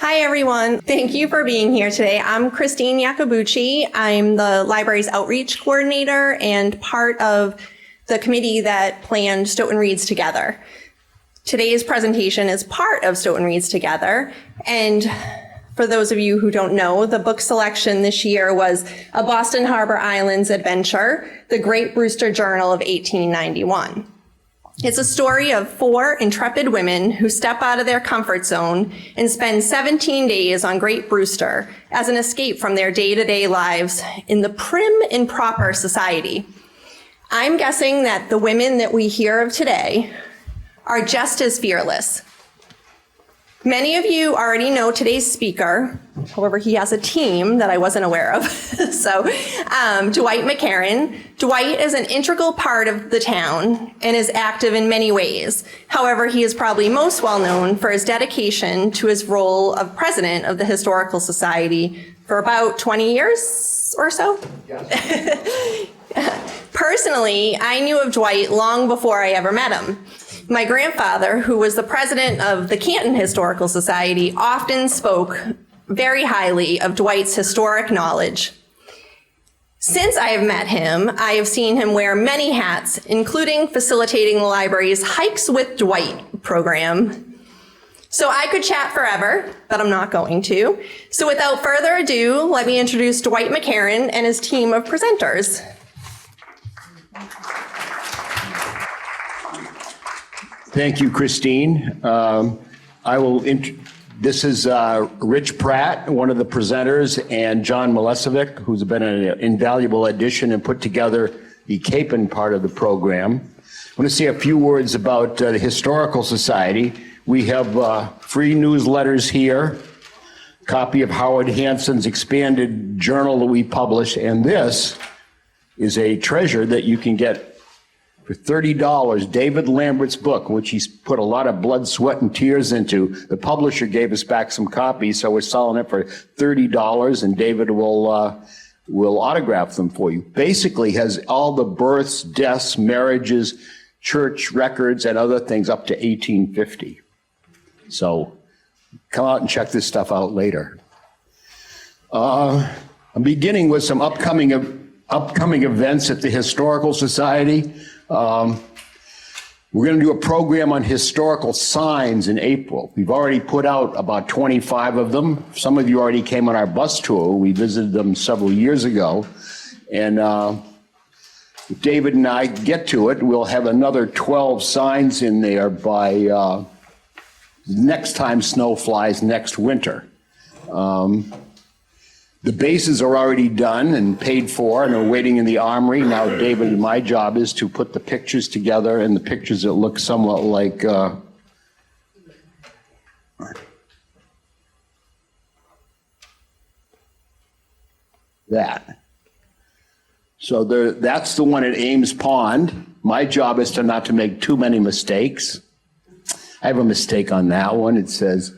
Hi, everyone. Thank you for being here today. I'm Christine Iacobucci. I'm the library's outreach coordinator and part of the committee that planned Stoughton Reads Together. Today's presentation is part of Stoughton Reads Together. And for those of you who don't know, the book selection this year was A Boston Harbor Islands Adventure, The Great Brewster Journal of 1891. It's a story of 4 intrepid women who step out of their comfort zone and spend 17 days on Great Brewster as an escape from their day-to-day lives in the prim and proper society. I'm guessing that the women that we hear of today are just as fearless. Many of you already know today's speaker. However, he has a team that I wasn't aware of. So, Dwight McCarran. Dwight is an integral part of the town and is active in many ways. However, he is probably most well known for his dedication to his role of president of the Historical Society for about 20 years or so. Yes. Personally, I knew of Dwight long before I ever met him. My grandfather, who was the president of the Canton Historical Society, often spoke very highly of Dwight's historic knowledge. Since I have met him, I have seen him wear many hats, including facilitating the library's Hikes with Dwight program. So I could chat forever, but I'm not going to. So without further ado, let me introduce Dwight McCarran and his team of presenters. Thank you, Christine. This is Rich Pratt, one of the presenters, and John Milesevic, who's been an invaluable addition and put together the Capon part of the program. I want to say a few words about the Historical Society. We have free newsletters here, copy of Howard Hanson's expanded journal that we published, and this is a treasure that you can get for $30, David Lambert's book, which he's put a lot of blood, sweat, and tears into. The publisher gave us back some copies, so we're selling it for $30, and David will autograph them for you. Basically has all the births, deaths, marriages, church records, and other things up to 1850. So come out and check this stuff out later. I'm beginning with some upcoming events at the Historical Society. We're going to do a program on historical signs in April. We've already put out about 25 of them. Some of you already came on our bus tour. We visited them several years ago. And if David and I get to it, we'll have another 12 signs in there by next time snow flies next winter. The bases are already done and paid for and are waiting in the armory. Now, David and my job is to put the pictures together, and the pictures that look somewhat like that. So that's the one at Ames Pond. My job is not to make too many mistakes. I have a mistake on that one. It says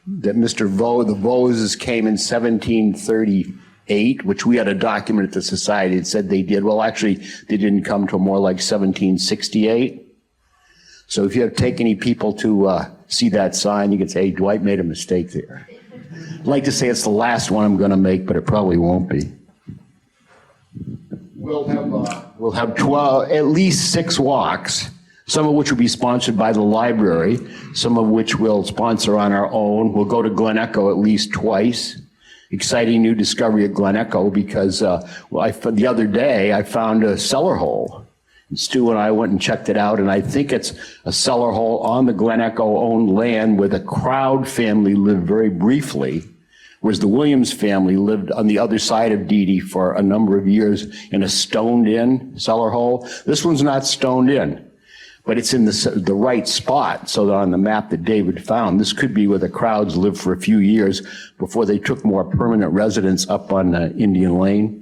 that Mr. the Voses came in 1738, which we had a document at the Society that said they did. Well, actually, they didn't come till more like 1768. So if you have to take any people to see that sign, you can say, hey, Dwight made a mistake there. I'd like to say it's the last one I'm going to make, but it probably won't be. We'll have 12, at least 6 walks, some of which will be sponsored by the library, some of which we'll sponsor on our own. We'll go to Glen Echo at least twice. Exciting new discovery at Glen Echo because the other day I found a cellar hole. And Stu and I went and checked it out, and I think it's a cellar hole on the Glen Echo owned land where the Crowd family lived very briefly, whereas the Williams family lived on the other side of Dee Dee for a number of years in a stoned-in cellar hole. This one's not stoned in, but it's in the right spot, so that on the map that David found, this could be where the Crowds lived for a few years before they took more permanent residence up on Indian Lane.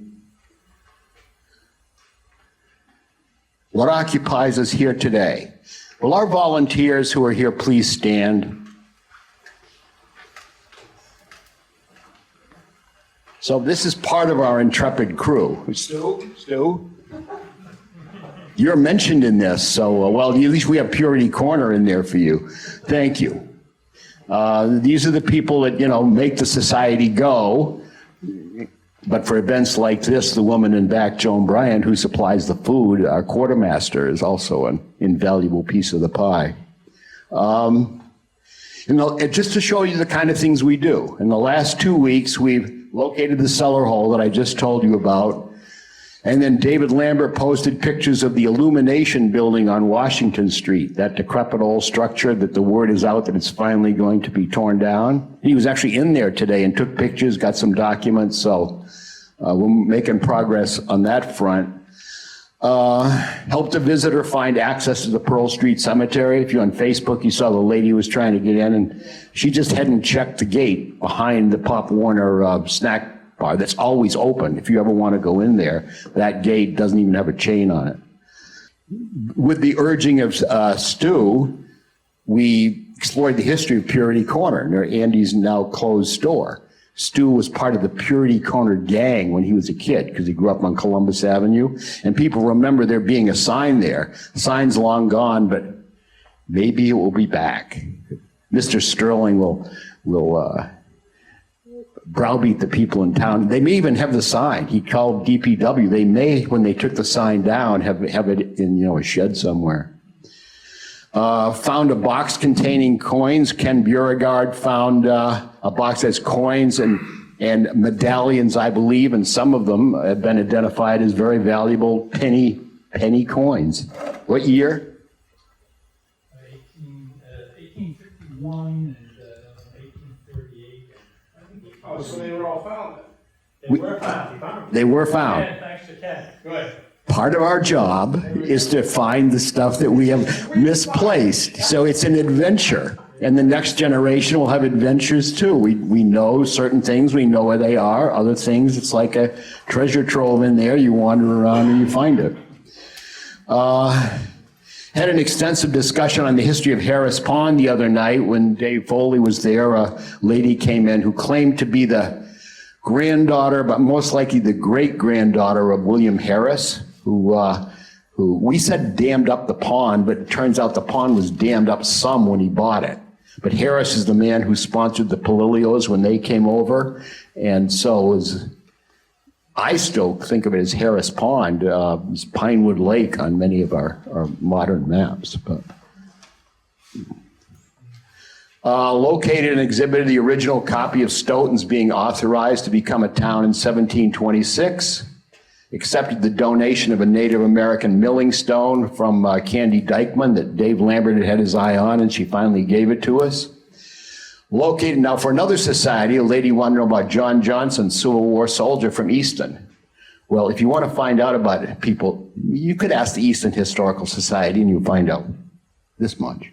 What occupies us here today? Will our volunteers who are here please stand? So this is part of our intrepid crew. Stu? You're mentioned in this, so, well, at least we have Purity Corner in there for you. Thank you. These are the people that, make the society go. But for events like this, the woman in back, Joan Bryant, who supplies the food, our quartermaster, is also an invaluable piece of the pie. Just to show you the kind of things we do. In the last 2 weeks, we've located the cellar hole that I just told you about. And then David Lambert posted pictures of the Illumination building on Washington Street, that decrepit old structure that the word is out that it's finally going to be torn down. He was actually in there today and took pictures, got some documents, so we're making progress on that front. Helped a visitor find access to the Pearl Street Cemetery. If you're on Facebook, you saw the lady who was trying to get in, and she just hadn't checked the gate behind the Pop Warner snack bar that's always open. If you ever want to go in there, that gate doesn't even have a chain on it. With the urging of Stu, we explored the history of Purity Corner, near Andy's now closed store. Stu was part of the Purity Corner gang when he was a kid, because he grew up on Columbus Avenue, and people remember there being a sign there. The sign's long gone, but maybe it will be back. Mr. Sterling will browbeat the people in town. They may even have the sign. He called DPW. They may, when they took the sign down, have it in a shed somewhere. Found a box containing coins. Ken Beauregard found a box that's coins and medallions, I believe, and some of them have been identified as very valuable penny coins. What year? 1851 and 1838. Oh, so they were all found then? They were found. You found them? They were found. Yeah, thanks to Ken. Good. Part of our job is to find the stuff that we have misplaced. So it's an adventure. And the next generation will have adventures too. We know certain things, we know where they are. Other things, it's like a treasure trove in there. You wander around and you find it. Had an extensive discussion on the history of Harris Pond the other night when Dave Foley was there. A lady came in who claimed to be the granddaughter, but most likely the great-granddaughter of William Harris, who we said dammed up the pond, but it turns out the pond was dammed up some when he bought it. But Harris is the man who sponsored the Palilios when they came over, and so I still think of it as Harris Pond. It's Pinewood Lake on many of our modern maps. But located and exhibited the original copy of Stoughton's being authorized to become a town in 1726. Accepted the donation of a Native American milling stone from Candy Dykeman that Dave Lambert had his eye on, and she finally gave it to us. Located now for another society, a lady wanted to know about John Johnson, Civil War soldier from Easton. Well, if you want to find out about people, you could ask the Easton Historical Society and you'll find out this much.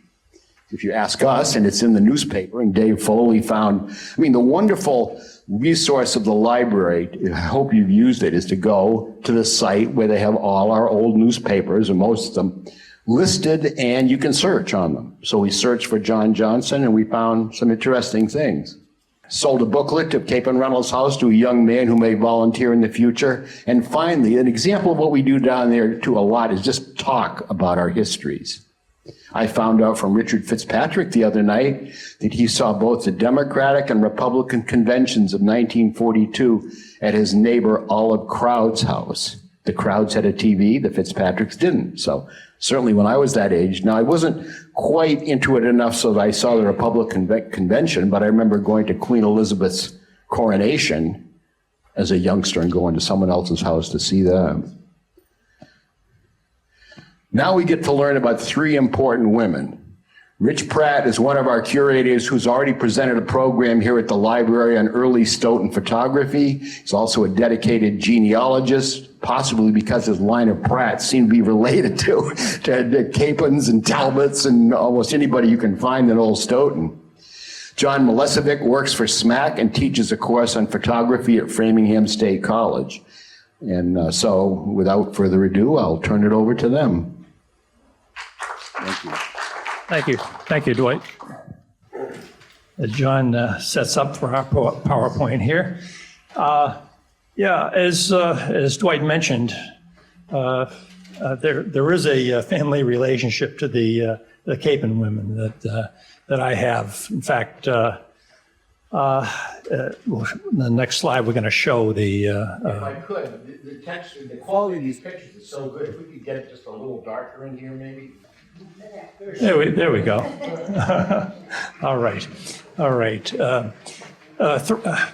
If you ask us, and it's in the newspaper, and Dave Foley found, the wonderful resource of the library, I hope you've used it, is to go to the site where they have all our old newspapers, and most of them listed, and you can search on them. So we searched for John Johnson, and we found some interesting things. Sold a booklet to Cape and Reynolds House to a young man who may volunteer in the future. And finally, an example of what we do down there too a lot is just talk about our histories. I found out from Richard Fitzpatrick the other night that he saw both the Democratic and Republican conventions of 1942 at his neighbor Olive Crowd's house. The Crowds had a TV, the Fitzpatricks didn't. So certainly when I was that age, now I wasn't quite into it enough so that I saw the Republican convention, but I remember going to Queen Elizabeth's coronation as a youngster and going to someone else's house to see them. Now we get to learn about three important women. Rich Pratt is one of our curators who's already presented a program here at the library on early Stoughton photography. He's also a dedicated genealogist, possibly because his line of Pratt seemed to be related to Capons and Talbots and almost anybody you can find in Old Stoughton. John Milesevic works for SMAC and teaches a course on photography at Framingham State College. And so without further ado, I'll turn it over to them. Thank you. Thank you. Thank you, Dwight. As John sets up for our PowerPoint here. As Dwight mentioned, there is a family relationship to the Capon women that I have. In fact, the next slide we're going to show the. If I could, the texture, the quality of these pictures is so good. If we could get it just a little darker in here, maybe. There we go. All right. A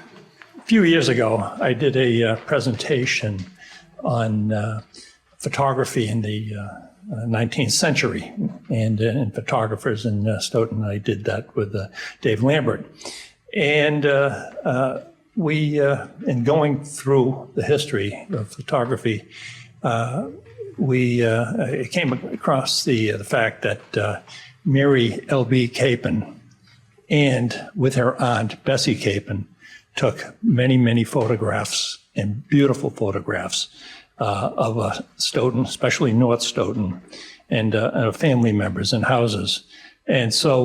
few years ago, I did a presentation on photography in the 19th century and photographers in Stoughton. I did that with Dave Lambert. And we, in going through the history of photography, we came across the fact that Mary L.B. Capon and with her aunt Bessie Capon took many, many photographs and beautiful photographs of Stoughton, especially North Stoughton, and family members and houses. And so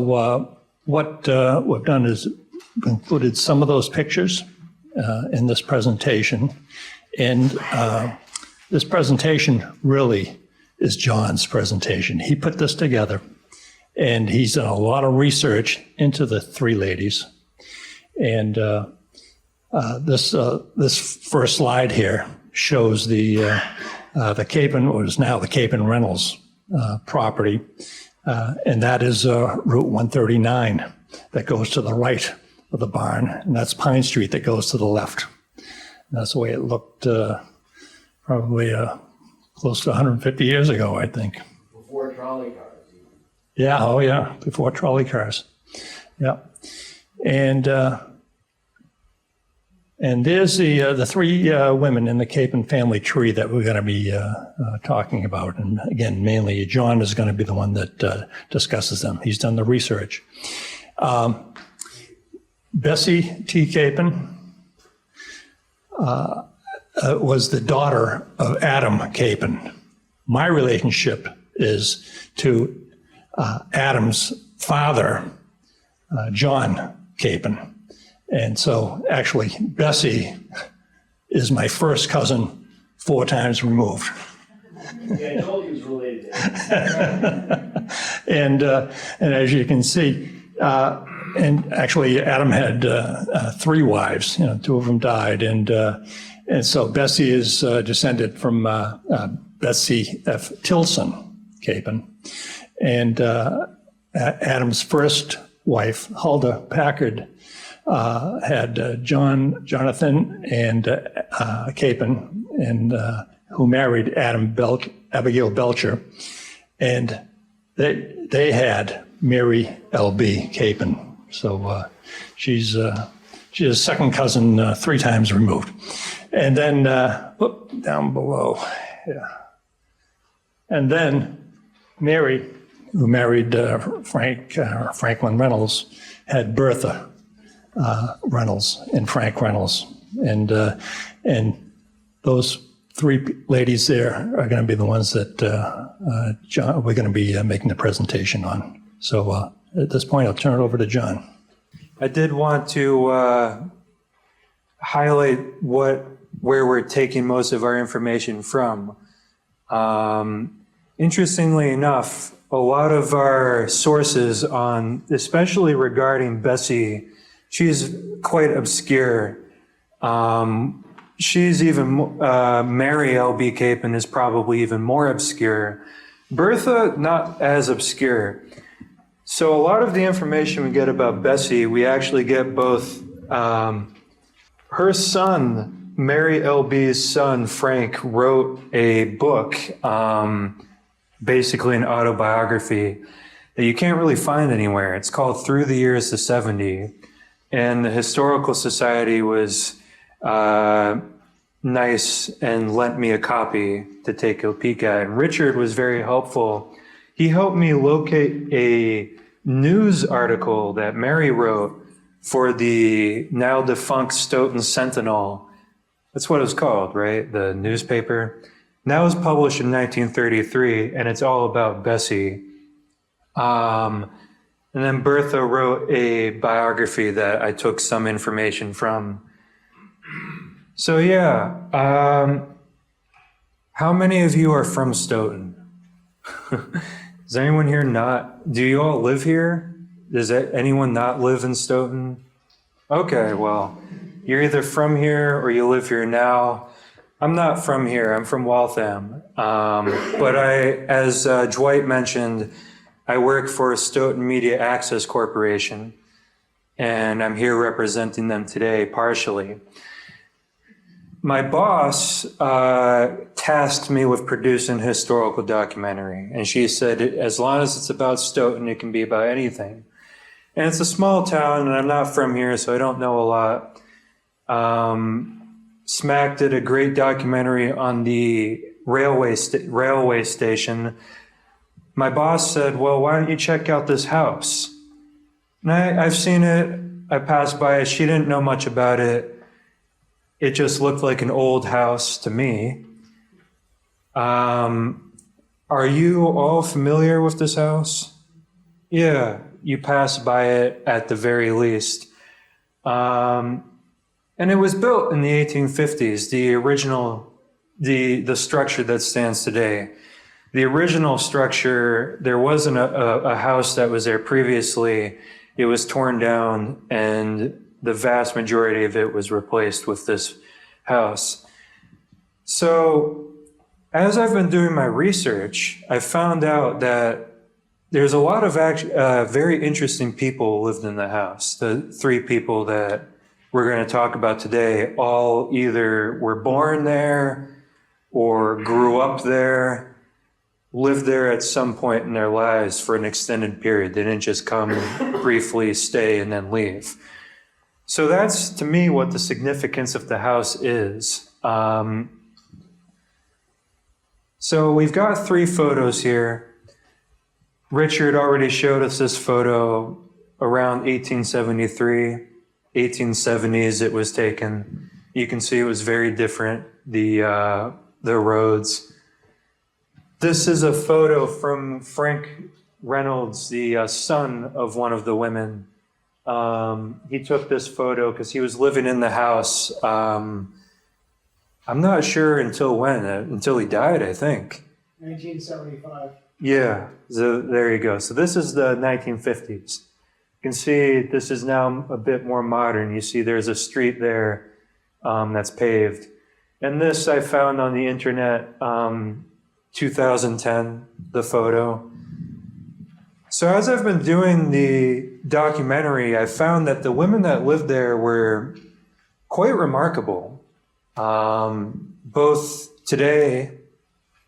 what we've done is included some of those pictures in this presentation. And this presentation really is John's presentation. He put this together, and he's done a lot of research into the three ladies. And this first slide here shows the Capon, what is now the Capon Reynolds property, and that is Route 139 that goes to the right of the barn, and that's Pine Street that goes to the left. And that's the way it looked probably close to 150 years ago, I think. Before trolley cars. Yeah, oh yeah, before trolley cars. Yeah. And there's the three women in the Capon family tree that we're going to be talking about. And again, mainly John is going to be the one that discusses them. He's done the research. Bessie T. Capon was the daughter of Adam Capon. My relationship is to Adam's father, John Capon. And so actually Bessie is my first cousin 4 times removed. Yeah, I told you he was related. And as you can see, and actually Adam had 3 wives, 2 of them died. And so Bessie is descended from Bessie F. Tilson Capon. And Adam's first wife, Huldah Packard, had Jonathan and Capon, and who married Abigail Belcher, and they had Mary L.B. Capon. So she's a second cousin 3 times removed. And then down below, yeah. And then Mary, who married Franklin Reynolds, had Bertha Reynolds and Frank Reynolds. And those 3 ladies there are going to be the ones that we're going to be making the presentation on. So at this point, I'll turn it over to John. I did want to highlight where we're taking most of our information from. Interestingly enough, a lot of our sources on, especially regarding Bessie, she's quite obscure. She's even, Mary L.B. Capon is probably even more obscure. Bertha, not as obscure. So a lot of the information we get about Bessie, we actually get both her son, Mary L.B.'s son, Frank, wrote a book, basically an autobiography that you can't really find anywhere. It's called Through the Years to 70. And the Historical Society was nice and lent me a copy to take a peek at. And Richard was very helpful. He helped me locate a news article that Mary wrote for the now defunct Stoughton Sentinel. That's what it was called, right? The newspaper. And that was published in 1933, and it's all about Bessie. And then Bertha wrote a biography that I took some information from. So yeah, How many of you are from Stoughton? Does anyone here not, do you all live here? Does anyone not live in Stoughton? Okay, well, you're either from here or you live here now. I'm not from here, I'm from Waltham. But as Dwight mentioned, I work for Stoughton Media Access Corporation, and I'm here representing them today partially. My boss tasked me with producing a historical documentary, and she said, as long as it's about Stoughton, it can be about anything. And it's a small town, and I'm not from here, so I don't know a lot. Smack did a great documentary on the railway station. My boss said, well, why don't you check out this house? And I've seen it, I passed by it, she didn't know much about it. It just looked like an old house to me. Are you all familiar with this house? Yeah, you passed by it at the very least. And it was built in the 1850s, the original, the structure that stands today. The original structure, there wasn't a house that was there previously. It was torn down, and the vast majority of it was replaced with this house. So as I've been doing my research, I found out that there's a lot of very interesting people who lived in the house. The three people that we're going to talk about today all either were born there or grew up there, lived there at some point in their lives for an extended period. They didn't just come, briefly stay, and then leave. So that's, to me, what the significance of the house is. So we've got three photos here. Richard already showed us this photo around 1873, 1870s it was taken. You can see it was very different, the roads. This is a photo from Frank Reynolds, the son of one of the women. He took this photo because he was living in the house. I'm not sure until when, until he died, I think. 1975. Yeah, so there you go. So this is the 1950s. You can see this is now a bit more modern. You see there's a street there that's paved. And this I found on the internet, 2010, the photo. So as I've been doing the documentary, I found that the women that lived there were quite remarkable, both today,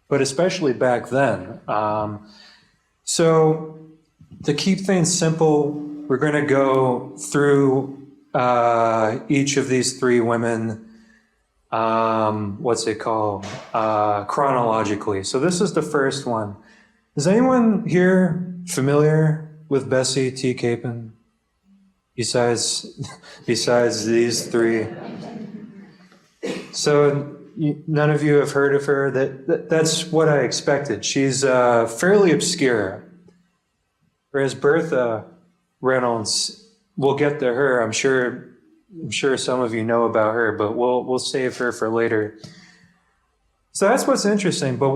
but especially back then. So to keep things simple, we're going to go through each of these three women, chronologically. So this is the first one. Is anyone here familiar with Bessie T. Capon? Besides these three? So none of you have heard of her? That's what I expected. She's fairly obscure. Whereas Bertha Reynolds, we'll get to her. I'm sure some of you know about her, but we'll save her for later. So that's what's interesting. But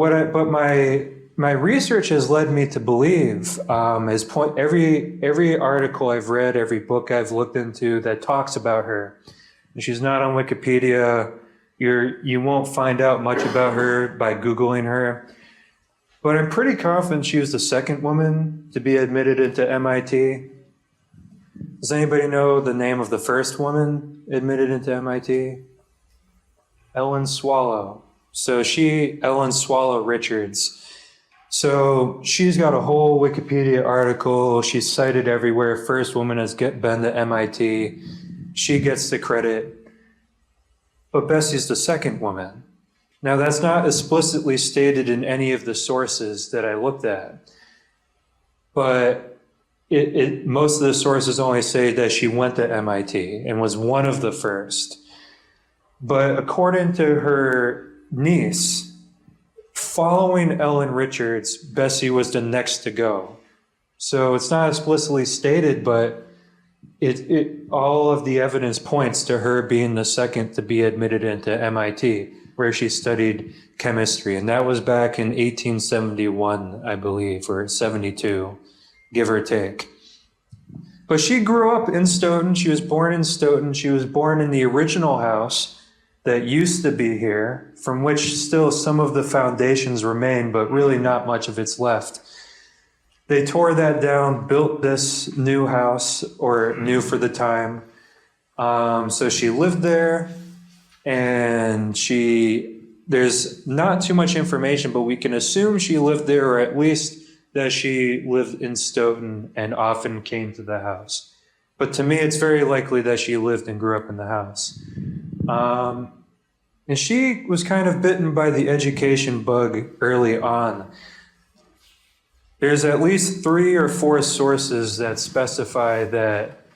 my research has led me to believe every article I've read, every book I've looked into that talks about her. And she's not on Wikipedia. You won't find out much about her by Googling her. But I'm pretty confident she was the second woman to be admitted into MIT. Does anybody know the name of the first woman admitted into MIT? Ellen Swallow. So Ellen Swallow Richards. So she's got a whole Wikipedia article. She's cited everywhere. First woman has been to MIT. She gets the credit. But Bessie's the second woman. Now that's not explicitly stated in any of the sources that I looked at. But most of the sources only say that she went to MIT and was one of the first. But according to her niece, following Ellen Richards, Bessie was the next to go. So it's not explicitly stated, but all of the evidence points to her being the second to be admitted into MIT. where she studied chemistry. And that was back in 1871, I believe, or 72, give or take. But she grew up in Stoughton. She was born in Stoughton. She was born in the original house that used to be here, from which still some of the foundations remain, but really not much of it's left. They tore that down, built this new house, or new for the time. So she lived there, and there's not too much information, but we can assume she lived there, or at least that she lived in Stoughton and often came to the house. But to me, it's very likely that she lived and grew up in the house. And she was kind of bitten by the education bug early on. There's at least 3 or 4 sources that specify that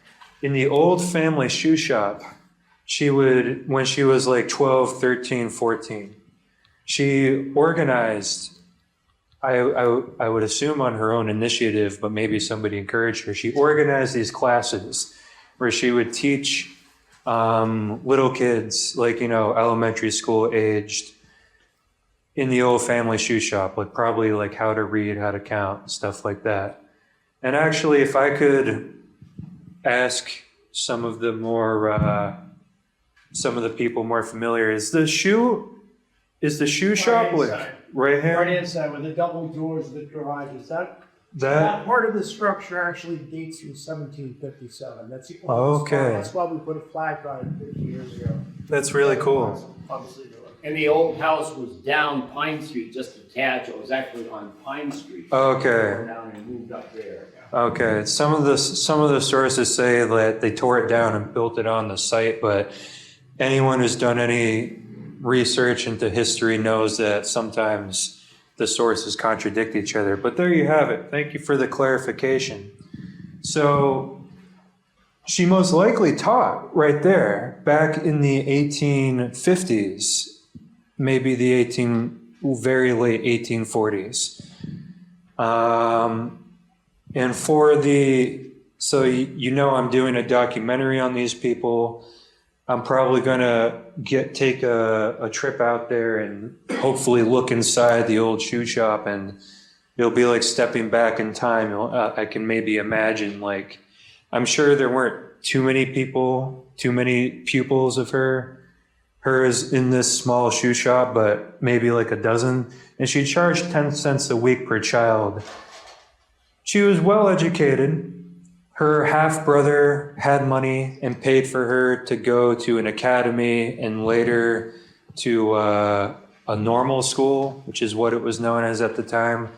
in the old family shoe shop, when she was like 12, 13, 14, she organized, I would assume on her own initiative, but maybe somebody encouraged her. She organized these classes where she would teach little kids, like, elementary school aged, in the old family shoe shop, like probably like how to read, how to count, stuff like that. And actually, if I could ask some of the people more familiar, is the shoe shop like right here? Right inside with the double doors, the garages. That part of the structure actually dates from 1757. That's the oldest Okay. part. That's why we put a flag on it 50 years ago. That's really cool. Obviously, they were. And the old house was down Pine Street, just a tad, it was actually on Pine Street. Okay. Tore down and moved up there. Okay, some of the sources say that they tore it down and built it on the site, but anyone who's done any research into history knows that sometimes the sources contradict each other. But there you have it. Thank you for the clarification. So she most likely taught right there back in the 1850s, maybe the very late 1840s. And so I'm doing a documentary on these people. I'm probably gonna take a trip out there and hopefully look inside the old shoe shop, and it'll be like stepping back in time. I can maybe imagine, like, I'm sure there weren't too many pupils of hers in this small shoe shop, but maybe like a dozen. And she charged 10 cents a week per child. She was well educated. Her half-brother had money and paid for her to go to an academy and later to a normal school, which is what it was known as at the time.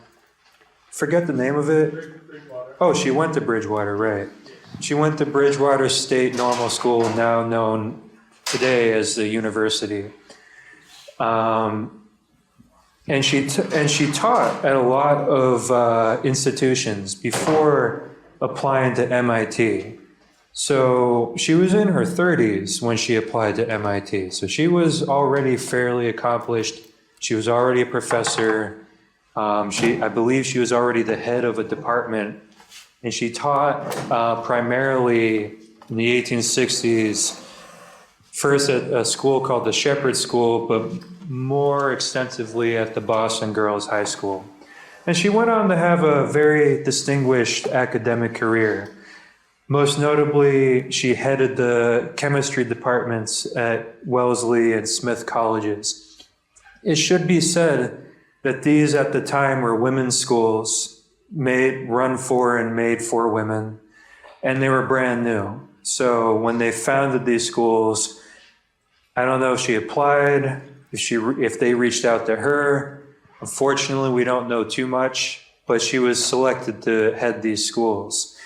Forget the name of it. Bridgewater. Oh, she went to Bridgewater, right. She went to Bridgewater State Normal School, now known today as the university. And she taught at a lot of institutions before applying to MIT. So she was in her 30s when she applied to MIT. So she was already fairly accomplished. She was already a professor. I believe she was already the head of a department. And she taught primarily in the 1860s, first at a school called the Shepherd School, but more extensively at the Boston Girls High School. And she went on to have a very distinguished academic career. Most notably, she headed the chemistry departments at Wellesley and Smith colleges. It should be said that these at the time were women's schools run for and made for women, and they were brand new. So when they founded these schools, I don't know if she applied, if they reached out to her. Unfortunately, we don't know too much, but she was selected to head these schools.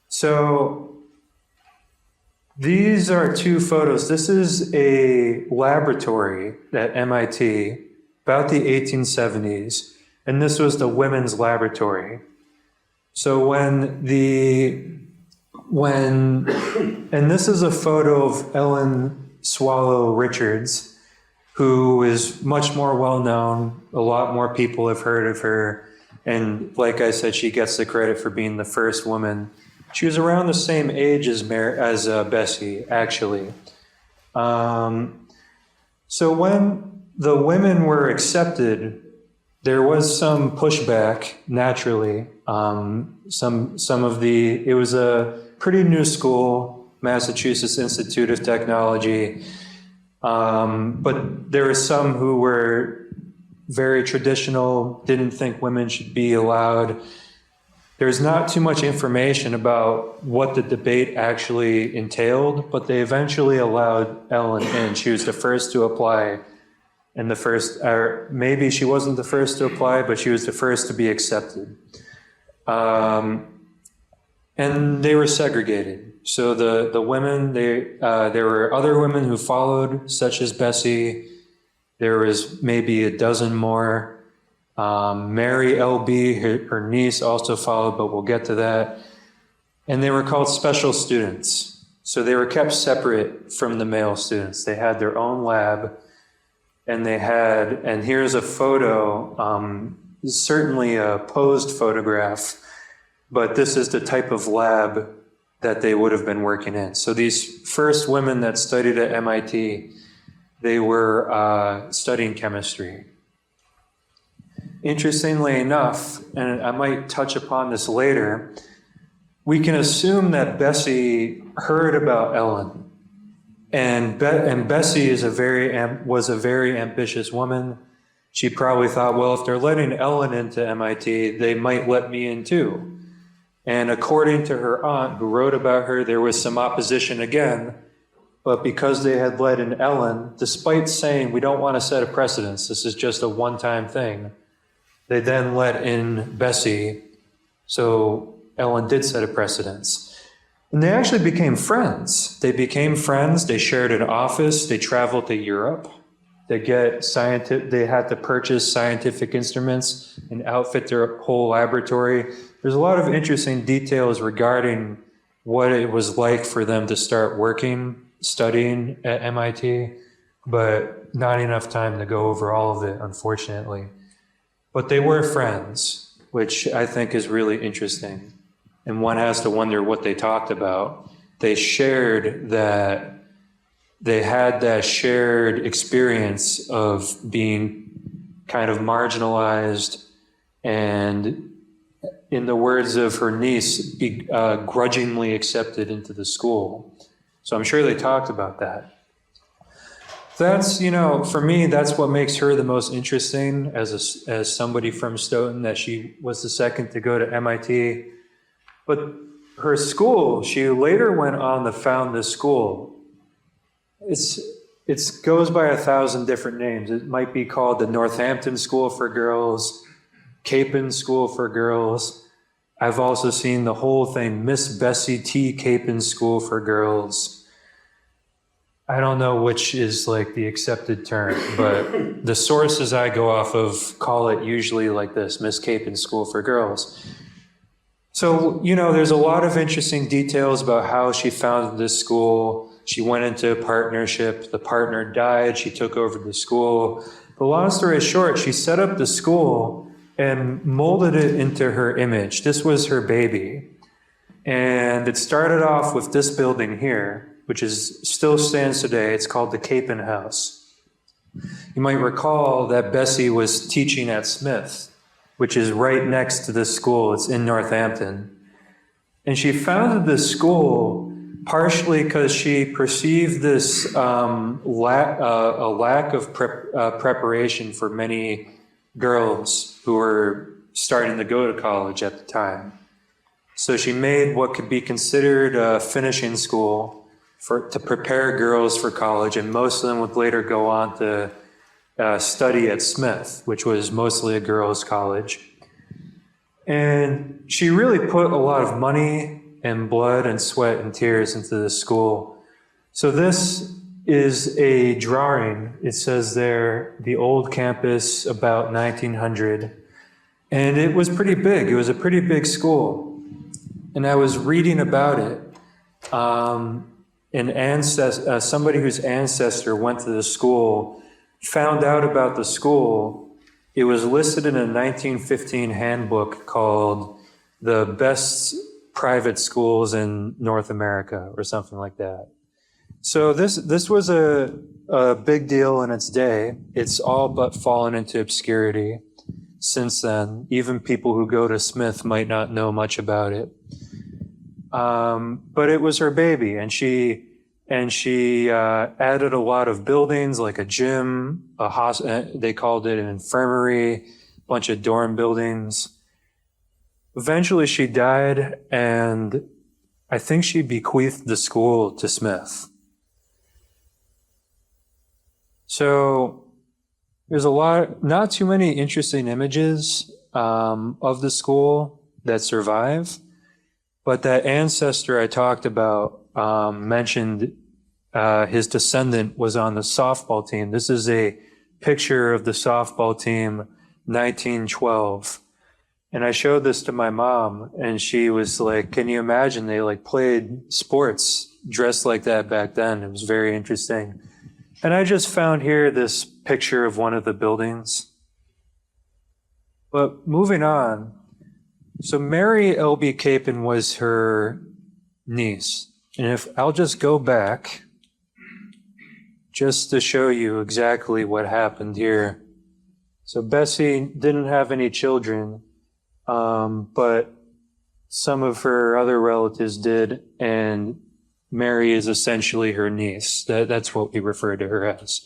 So these are 2 photos. This is a laboratory at MIT about the 1870s, and this was the women's laboratory. So and this is a photo of Ellen Swallow Richards, who is much more well-known. A lot more people have heard of her. And like I said, she gets the credit for being the first woman. She was around the same age as Bessie, actually. So when the women were accepted, there was some pushback naturally. It was a pretty new school, Massachusetts Institute of Technology. But there were some who were very traditional, didn't think women should be allowed. There's not too much information about what the debate actually entailed, but they eventually allowed Ellen in. She was the first to apply, and the first, or maybe she wasn't the first to apply, but she was the first to be accepted. And they were segregated. So the women, there were other women who followed, such as Bessie. There was maybe a dozen more. Mary L.B., her niece, also followed, but we'll get to that. And they were called special students. So they were kept separate from the male students. They had their own lab, and and here's a photo, certainly a posed photograph, but this is the type of lab that they would have been working in. So these first women that studied at MIT, they were studying chemistry. Interestingly enough, and I might touch upon this later, we can assume that Bessie heard about Ellen. And Bessie was a very ambitious woman. She probably thought, well, if they're letting Ellen into MIT, they might let me in too. And according to her aunt, who wrote about her, there was some opposition again. But because they had let in Ellen, despite saying, we don't want to set a precedence, this is just a one-time thing, they then let in Bessie. So Ellen did set a precedence. And they actually became friends. They shared an office, they traveled to Europe. They had to purchase scientific instruments and outfit their whole laboratory. There's a lot of interesting details regarding what it was like for them to start studying at MIT, but not enough time to go over all of it, unfortunately. But they were friends, which I think is really interesting. And one has to wonder what they talked about. They shared that they had that shared experience of being kind of marginalized and, in the words of her niece, grudgingly accepted into the school. So I'm sure they talked about that. That's, for me, that's what makes her the most interesting as somebody from Stoughton, that she was the second to go to MIT. But her school, she later went on to found this school. It goes by 1,000 different names. It might be called the Northampton School for Girls, Capon School for Girls. I've also seen the whole thing, Miss Bessie T. Capon School for Girls. I don't know which is like the accepted term, but the sources I go off of call it usually like this, Miss Capon School for Girls. So, there's a lot of interesting details about how she founded this school. She went into a partnership. The partner died. She took over the school. But long story short, she set up the school and molded it into her image. This was her baby. And it started off with this building here, which still stands today. It's called the Capon House. You might recall that Bessie was teaching at Smith, which is right next to this school. It's in Northampton. And she founded this school partially because she perceived this lack of preparation for many girls who were starting to go to college at the time. So she made what could be considered a finishing school to prepare girls for college, and most of them would later go on to study at Smith, which was mostly a girls' college. And she really put a lot of money and blood and sweat and tears into this school. So this is a drawing. It says there, the old campus about 1900. And it was pretty big. It was a pretty big school. And I was reading about it. Somebody whose ancestor went to the school found out about the school. It was listed in a 1915 handbook called The Best Private Schools in North America or something like that. So this was a big deal in its day. It's all but fallen into obscurity since then. Even people who go to Smith might not know much about it. But it was her baby, and she added a lot of buildings like a gym, they called it an infirmary, a bunch of dorm buildings. Eventually she died, and I think she bequeathed the school to Smith. So there's not too many interesting images of the school that survive, but that ancestor I talked about mentioned his descendant was on the softball team. This is a picture of the softball team, 1912. And I showed this to my mom, and she was like, can you imagine they like played sports dressed like that back then? It was very interesting. And I just found here this picture of one of the buildings. But moving on, so Mary L.B. Capon was her niece. And if I'll just go back just to show you exactly what happened here. So Bessie didn't have any children, but some of her other relatives did, and Mary is essentially her niece. That's what we refer to her as.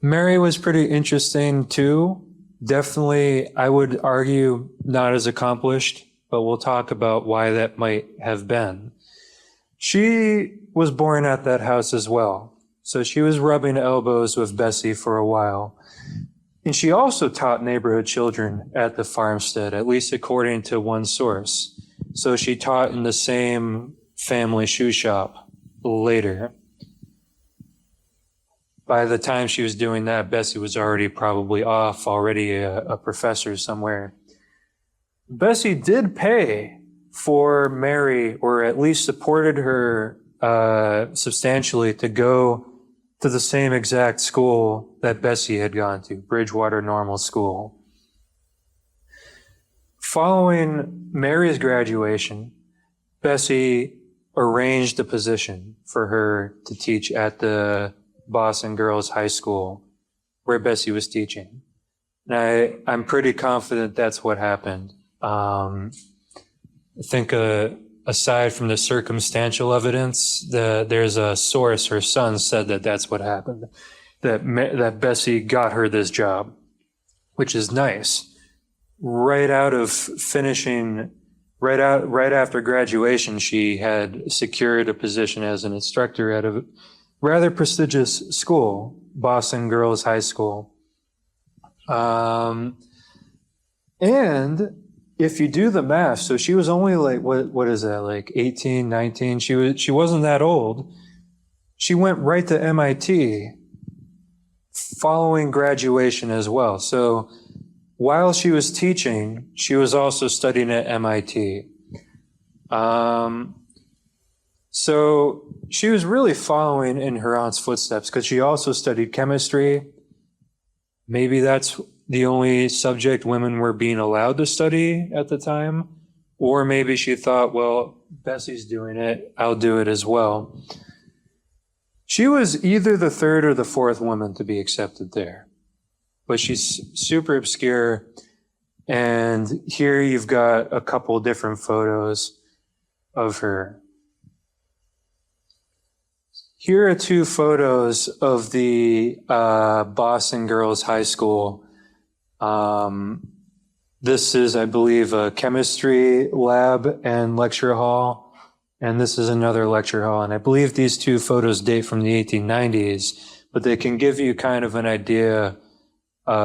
Mary was pretty interesting too. Definitely, I would argue, not as accomplished, but we'll talk about why that might have been. She was born at that house as well. So she was rubbing elbows with Bessie for a while. And she also taught neighborhood children at the farmstead, at least according to one source. So she taught in the same family shoe shop later. By the time she was doing that, Bessie was already probably off, already a professor somewhere. Bessie did pay for Mary, or at least supported her substantially, to go to the same exact school that Bessie had gone to, Bridgewater Normal School. Following Mary's graduation, Bessie arranged a position for her to teach at the Boston Girls High School where Bessie was teaching. And I'm pretty confident that's what happened. I think aside from the circumstantial evidence, there's a source, her son said that that's what happened, that Bessie got her this job, which is nice. Right after graduation, she had secured a position as an instructor at a rather prestigious school, Boston Girls High School. And if you do the math, so she was only like, what is that, like 18, 19? She wasn't that old. She went right to MIT following graduation as well. So while she was teaching, she was also studying at MIT. So she was really following in her aunt's footsteps because she also studied chemistry. Maybe that's the only subject women were being allowed to study at the time. Or maybe she thought, well, Bessie's doing it, I'll do it as well. She was either the third or the fourth woman to be accepted there. But she's super obscure. And here you've got a couple different photos of her. Here are two photos of the Boston Girls High School. This is, I believe, a chemistry lab and lecture hall. And this is another lecture hall. And I believe these two photos date from the 1890s, but they can give you kind of an idea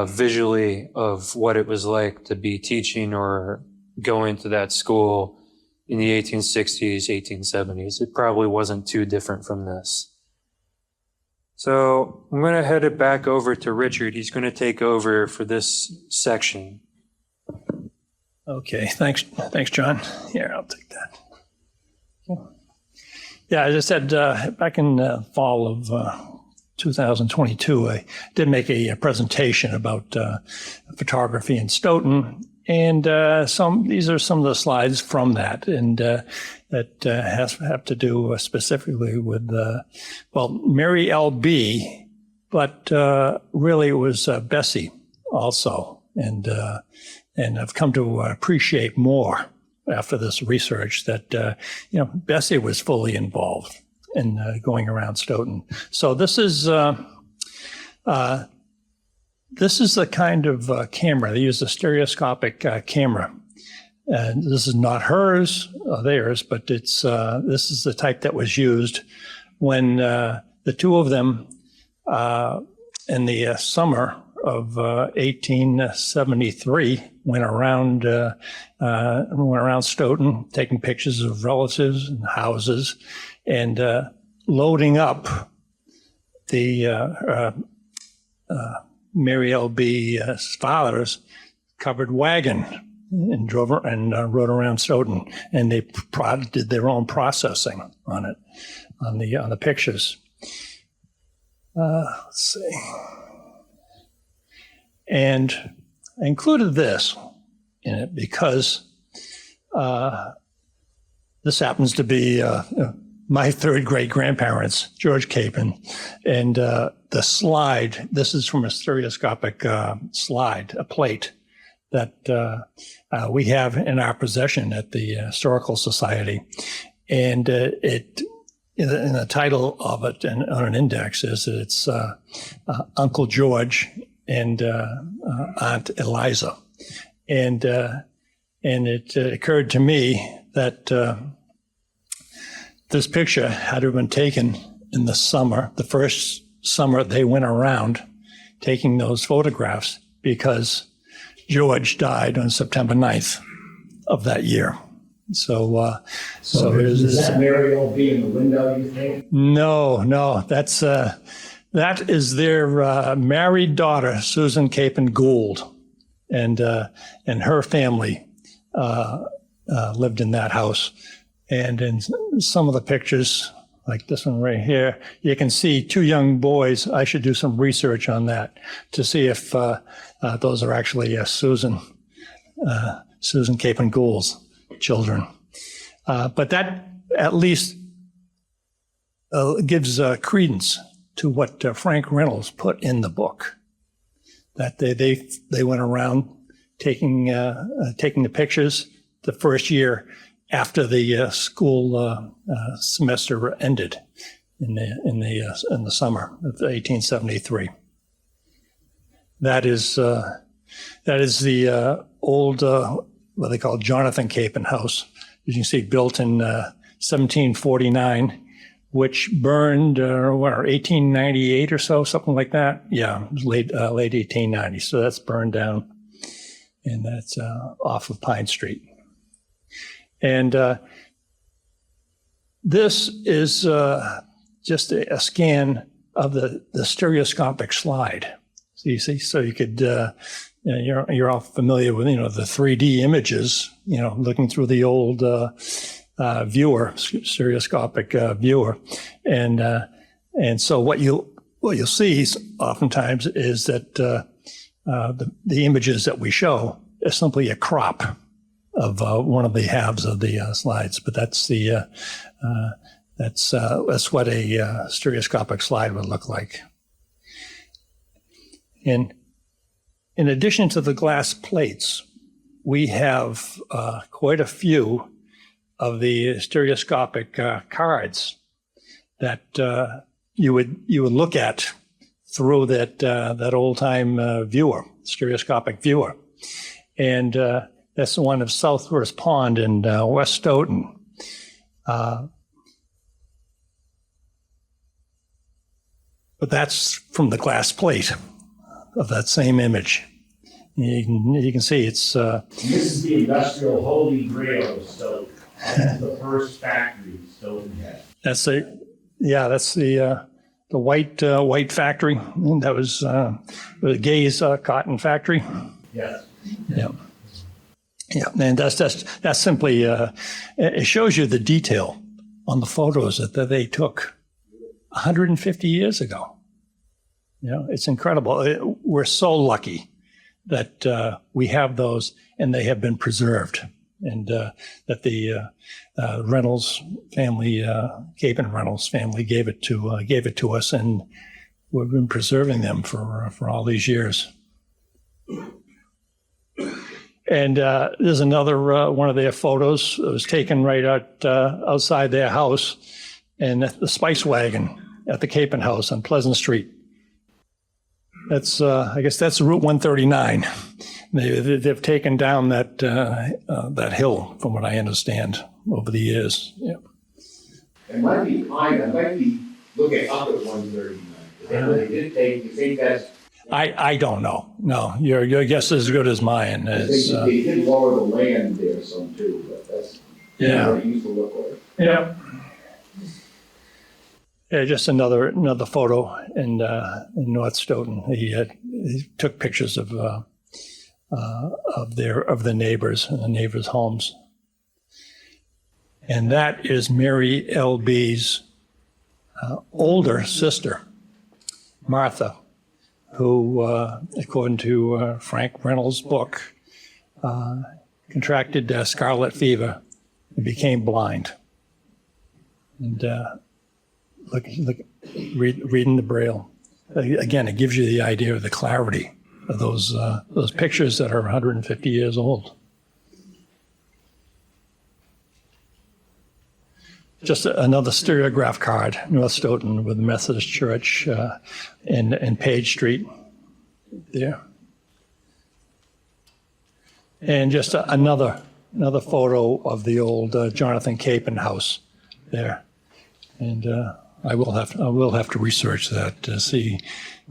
visually of what it was like to be teaching or going to that school in the 1860s, 1870s. It probably wasn't too different from this. So I'm going to head it back over to Richard. He's going to take over for this section. Okay, thanks, John. Here, I'll take that. Yeah, as I said, back in fall of 2022, I did make a presentation about photography in Stoughton, And these are some of the slides from that, and that have to do specifically with, Mary L.B., but really it was Bessie also. And I've come to appreciate more after this research that, Bessie was fully involved in going around Stoughton. So this is the kind of camera. They use a stereoscopic camera. And this is not hers or theirs, but this is the type that was used when the two of them in the summer of 1873 went around Stoughton, taking pictures of relatives and houses, and loading up the Mary L.B.'s father's covered wagon and rode around Stoughton, and they did their own processing on it, on the pictures. Let's see. And I included this in it because this happens to be my third great grandparents, George Capon, and the slide. This is from a stereoscopic slide, a plate that we have in our possession at the Historical Society, and it. In the title of it and on an index is that it's Uncle George and Aunt Eliza, and it occurred to me that this picture had to have been taken in the summer, the first summer they went around taking those photographs, because George died on September 9th of that year. So is that Mary L.B. in the window, you think? No, that is their married daughter, Susan Capon Gould, and her family lived in that house. And in some of the pictures, like this one right here, you can see two young boys. I should do some research on that to see if those are actually Susan Capon Gould's children. But that at least gives credence to what Frank Reynolds put in the book, that they went around taking the pictures the first year after the school semester ended in the summer of 1873. That is the old what they call Jonathan Capon house, as you can see, built in 1749, which burned 1898 or so, something like that. Yeah, it was late 1890. So that's burned down, and that's off of Pine Street. And this is just a scan of the stereoscopic slide. So you see, so you could. You're all familiar with, the 3D images, looking through the old viewer, stereoscopic viewer. And so what you'll see oftentimes is that the images that we show is simply a crop of one of the halves of the slides. But that's that's what a stereoscopic slide would look like. And in addition to the glass plates, we have quite a few of the stereoscopic cards that you would look at through that old time viewer, stereoscopic viewer, and that's the one of Southworth Pond in West Stoughton. But that's from the glass plate of that same image. You can see it's. This is the industrial holy grail of Stoughton. That's the first factory Stoughton had. That's the white factory. That was the Gay's cotton factory. Yes. Yeah. Yeah, and that's simply it shows you the detail on the photos that they took 150 years ago. It's incredible. We're so lucky that we have those and they have been preserved, and that the Reynolds family, Capon Reynolds family, gave it to us, and we've been preserving them for all these years. And there's another one of their photos. It was taken right outside their house, and the spice wagon at the Capon House on Pleasant Street. That's I guess that's Route 139. They've taken down that hill, from what I understand, over the years. Yeah. It might be looking up at 139. You think that's? I don't know. No, your guess is as good as mine. They did lower the land there some too, but that's what it used to look like. Yeah. Yeah, just another photo in North Stoughton. He took pictures of the neighbors and the neighbors' homes. And that is Mary L.B.'s older sister, Martha, who, according to Frank Reynolds' book, contracted scarlet fever and became blind. And reading the Braille. Again, it gives you the idea of the clarity of those pictures that are 150 years old. Just another stereograph card, North Stoughton, with the Methodist Church in Page Street there. And just another photo of the old Jonathan Capon house there. And I will have to research that to see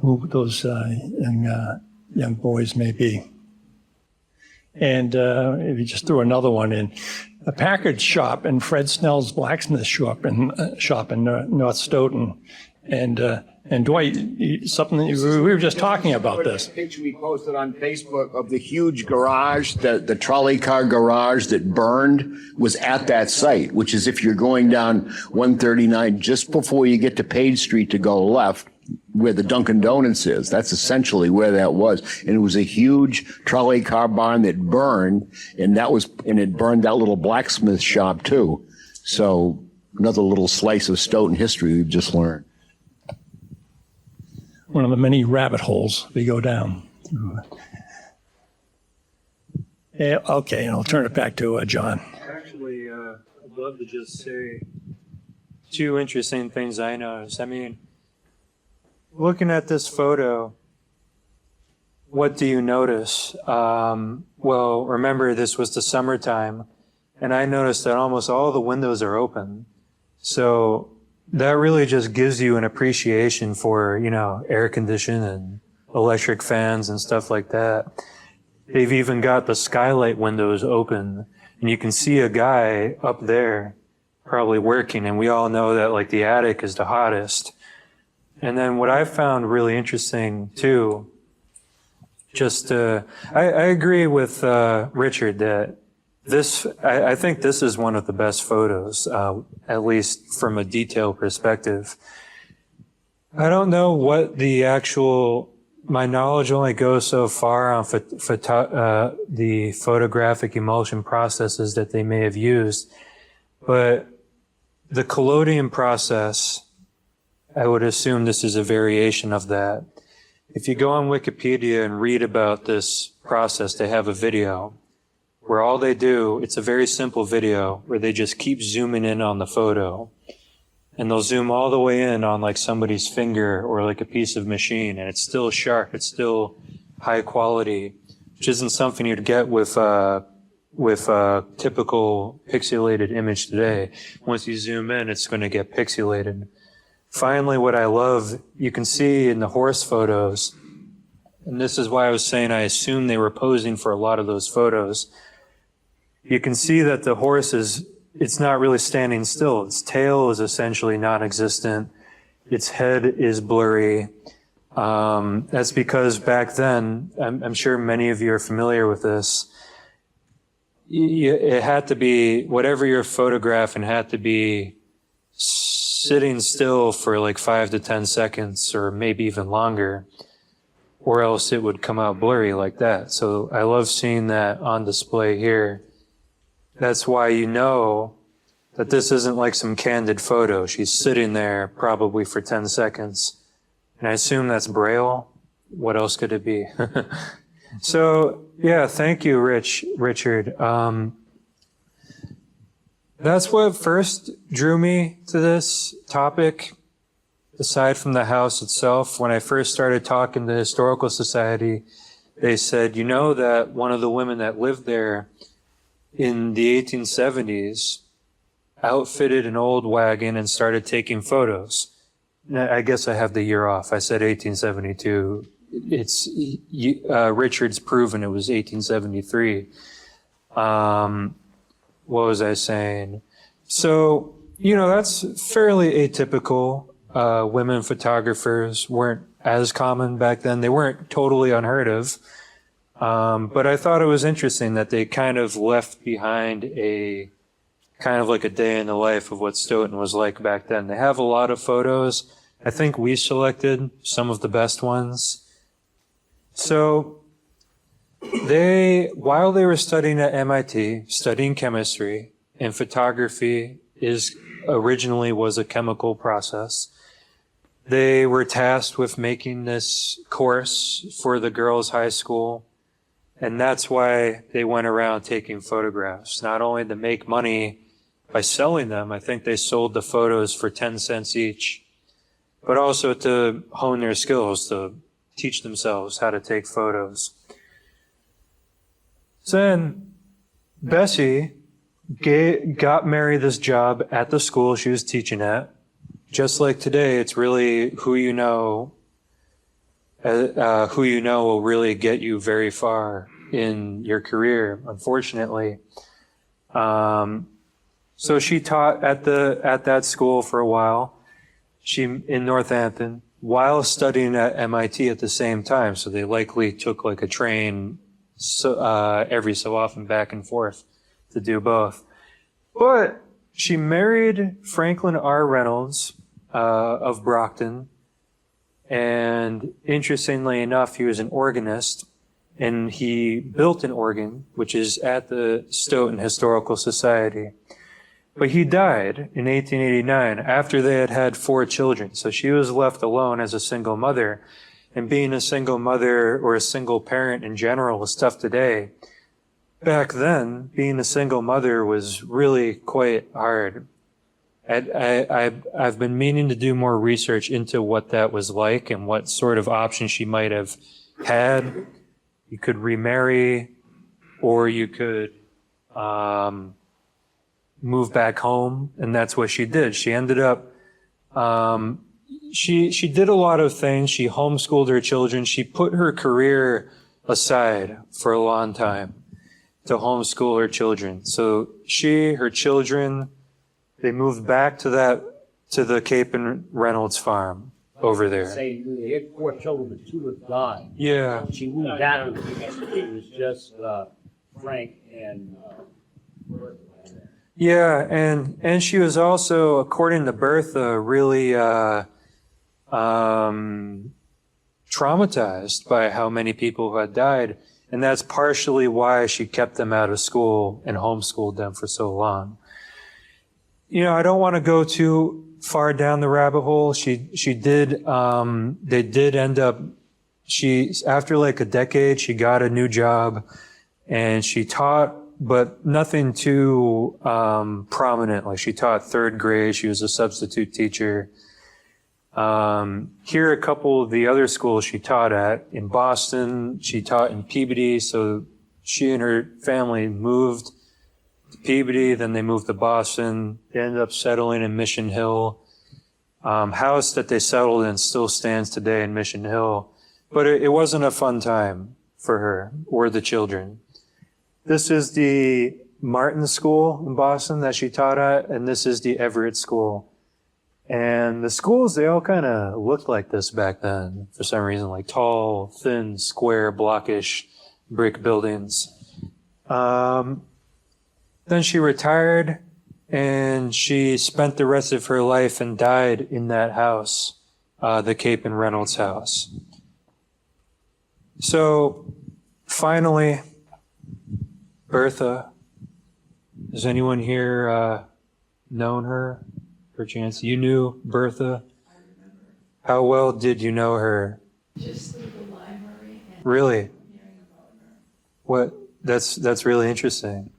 who those young boys may be. And if you just threw another one in, a package shop in Fred Snell's blacksmith shop in North Stoughton, and Dwight, something we were just talking about this. Picture we posted on Facebook of the huge garage, the trolley car garage that burned was at that site, which is if you're going down 139 just before you get to Page Street to go left, where the Dunkin' Donuts is. That's essentially where that was. And it was a huge trolley car barn that burned, and it burned that little blacksmith shop too. So another little slice of Stoughton history we've just learned. One of the many rabbit holes we go down. Yeah, okay, I'll turn it back to John. Actually, I'd love to just say two interesting things I noticed. I mean, looking at this photo, what do you notice? Well, remember this was the summertime, and I noticed that almost all the windows are open. So that really just gives you an appreciation for, air conditioning and electric fans and stuff like that. They've even got the skylight windows open, and you can see a guy up there probably working, and we all know that like the attic is the hottest. And then what I found really interesting too, I agree with Richard that I think this is one of the best photos, at least from a detail perspective. I don't know what my knowledge only goes so far on the photographic emulsion processes that they may have used, but the collodion process, I would assume this is a variation of that. If you go on Wikipedia and read about this process, they have a video where all they do, it's a very simple video where they just keep zooming in on the photo, and they'll zoom all the way in on like somebody's finger or like a piece of machine, and it's still sharp, it's still high quality, which isn't something you'd get with a typical pixelated image today. Once you zoom in, it's going to get pixelated. Finally, what I love, you can see in the horse photos, and this is why I was saying I assume they were posing for a lot of those photos. You can see that the horse it's not really standing still. Its tail is essentially non-existent. Its head is blurry. That's because back then, I'm sure many of you are familiar with this, it had to be, whatever you're photographing had to be sitting still for like 5 to 10 seconds or maybe even longer. or else it would come out blurry like that. So I love seeing that on display here. That's why you know that this isn't like some candid photo. She's sitting there probably for 10 seconds. And I assume that's Braille. What else could it be? So, yeah, thank you, Richard. That's what first drew me to this topic, aside from the house itself. When I first started talking to the Historical Society, they said, you know that one of the women that lived there in the 1870s outfitted an old wagon and started taking photos. I guess I have the year off. I said 1872. It's Richard's proven it was 1873. What was I saying? So, you know, that's fairly atypical. Women photographers weren't as common back then. They weren't totally unheard of. But I thought it was interesting that they kind of left behind a kind of like a day in the life of what Stoughton was like back then. They have a lot of photos. I think we selected some of the best ones. So while they were studying at MIT, studying chemistry, and photography originally was a chemical process, they were tasked with making this course for the girls' high school. And that's why they went around taking photographs, not only to make money by selling them. I think they sold the photos for 10 cents each, but also to hone their skills, to teach themselves how to take photos. So then Bessie got Mary this job at the school she was teaching at. Just like today, it's really who you know will really get you very far in your career, unfortunately. So she taught at that school for a while. In Northampton, while studying at MIT at the same time. So they likely took like a train every so often back and forth to do both. But she married Franklin R. Reynolds of Brockton. And interestingly enough, he was an organist, and he built an organ, which is at the Stoughton Historical Society. But he died in 1889 after they had had 4 children. So she was left alone as a single mother. And being a single mother or a single parent in general is tough today. Back then, being a single mother was really quite hard. I've been meaning to do more research into what that was like and what sort of options she might have had. You could remarry, or you could move back home, and that's what she did. She ended up, she did a lot of things. She homeschooled her children. She put her career aside for a long time to homeschool her children. So her children, they moved back to the Cape and Reynolds farm over there. Say they had 4 children, but 2 had died. Yeah. She moved down. It was just Frank and Yeah, and she was also, according to Bertha, really traumatized by how many people had died. And that's partially why she kept them out of school and homeschooled them for so long. You know, I don't want to go too far down the rabbit hole. They did end up, after like a decade, she got a new job and she taught, but nothing too prominent. Like she taught 3rd grade. She was a substitute teacher. Here are a couple of the other schools she taught at. In Boston, she taught in Peabody. So she and her family moved to Peabody, then they moved to Boston. They ended up settling in Mission Hill. House that they settled in still stands today in Mission Hill. But it wasn't a fun time for her or the children. This is the Martin School in Boston that she taught at, and this is the Everett School. And the schools, they all kind of looked like this back then for some reason, like tall, thin, square, blockish brick buildings. Then she retired, and she spent the rest of her life and died in that house, the Cape and Reynolds house. So finally, Bertha, has anyone here known her, perchance? You knew Bertha? How well did you know her? Just through the library and Really? hearing about her. What? That's really interesting.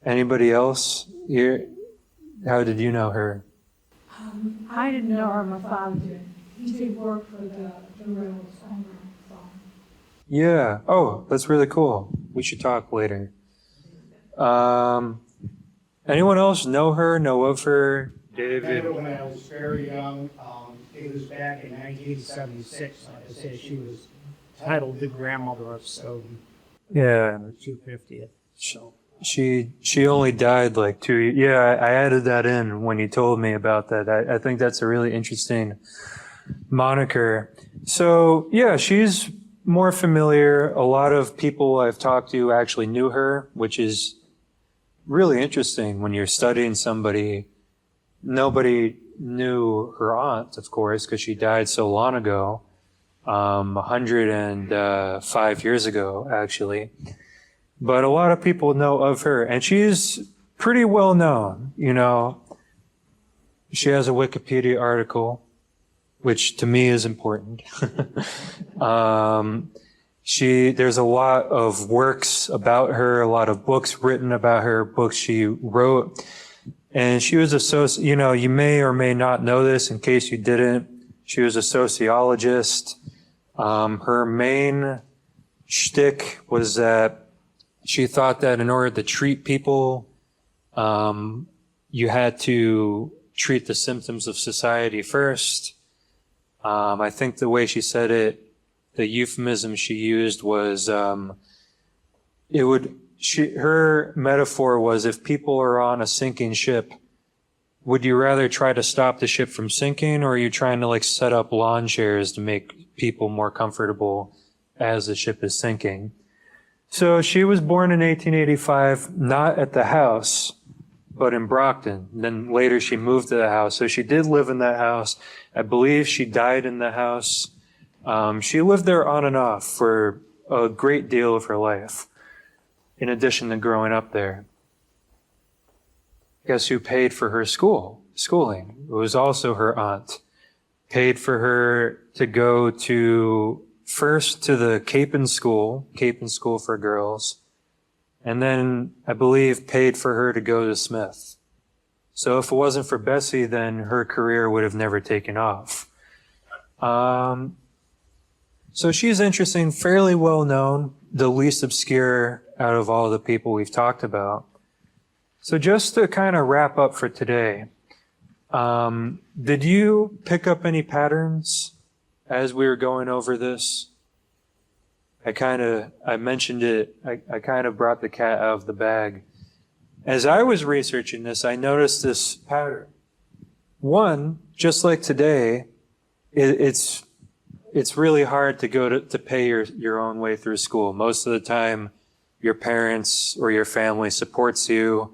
Anybody else here? How did you know her? I didn't know her, my father did. He did work for the railroad on the farm. Yeah. Oh, that's really cool. We should talk later. Anyone else know her? Know of her? David. When I was very young, it was back in 1976, like I said, she was titled the grandmother of Stoughton, Yeah. her 250th, so. She only died like 2 years. Yeah, I added that in when you told me about that. I think that's a really interesting moniker. So yeah, she's more familiar. A lot of people I've talked to actually knew her, which is really interesting when you're studying somebody. Nobody knew her aunt, of course, because she died so long ago, 105 years ago, actually. But a lot of people know of her, and she's pretty well known, you know. She has a Wikipedia article, which to me is important. There's a lot of works about her, a lot of books written about her, books she wrote. And she was you know, you may or may not know this in case you didn't. She was a sociologist. Her main shtick was that she thought that in order to treat people, you had to treat the symptoms of society first. I think the way she said it, the euphemism she used was, her metaphor was, if people are on a sinking ship, would you rather try to stop the ship from sinking, or are you trying to like set up lawn chairs to make people more comfortable as the ship is sinking? So she was born in 1885, not at the house, but in Brockton. Then later she moved to the house. So she did live in that house. I believe she died in the house. She lived there on and off for a great deal of her life, in addition to growing up there. Guess who paid for her schooling? It was also her aunt. Paid for her to go first to the Capon School for girls, and then I believe paid for her to go to Smith. So if it wasn't for Bessie, then her career would have never taken off. So she's interesting, fairly well known, the least obscure out of all the people we've talked about. So just to kind of wrap up for today, did you pick up any patterns as we were going over this? I mentioned it, I kind of brought the cat out of the bag. As I was researching this, I noticed this pattern. One, just like today, it's really hard to go to pay your own way through school. Most of the time, your parents or your family supports you,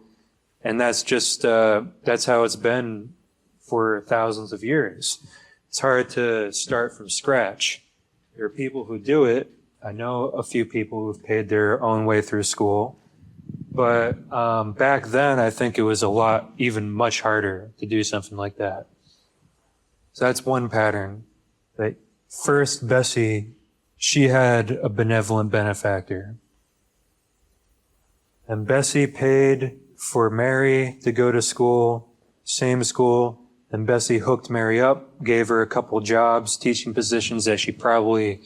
and that's just, that's how it's been for thousands of years. It's hard to start from scratch. There are people who do it. I know a few people who've paid their own way through school, but back then I think it was even much harder to do something like that. So that's one pattern. That first, Bessie, she had a benevolent benefactor. And Bessie paid for Mary to go to school, same school, and Bessie hooked Mary up, gave her a couple jobs, teaching positions that she probably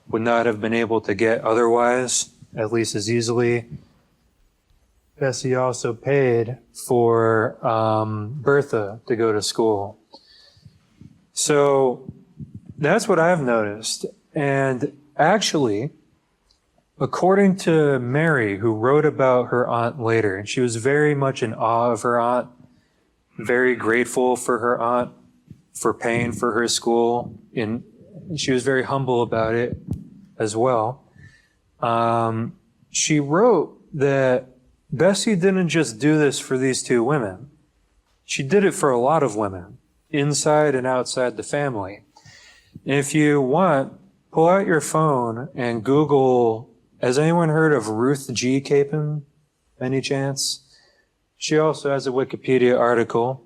would not have been able to get otherwise, at least as easily. Bessie also paid for Bertha to go to school. So that's what I've noticed. And actually, according to Mary, who wrote about her aunt later, and she was very much in awe of her aunt, very grateful for her aunt for paying for her school, and she was very humble about it as well. She wrote that Bessie didn't just do this for these two women. She did it for a lot of women, inside and outside the family. And if you want, pull out your phone and Google, has anyone heard of Ruth G. Capon? Any chance? She also has a Wikipedia article,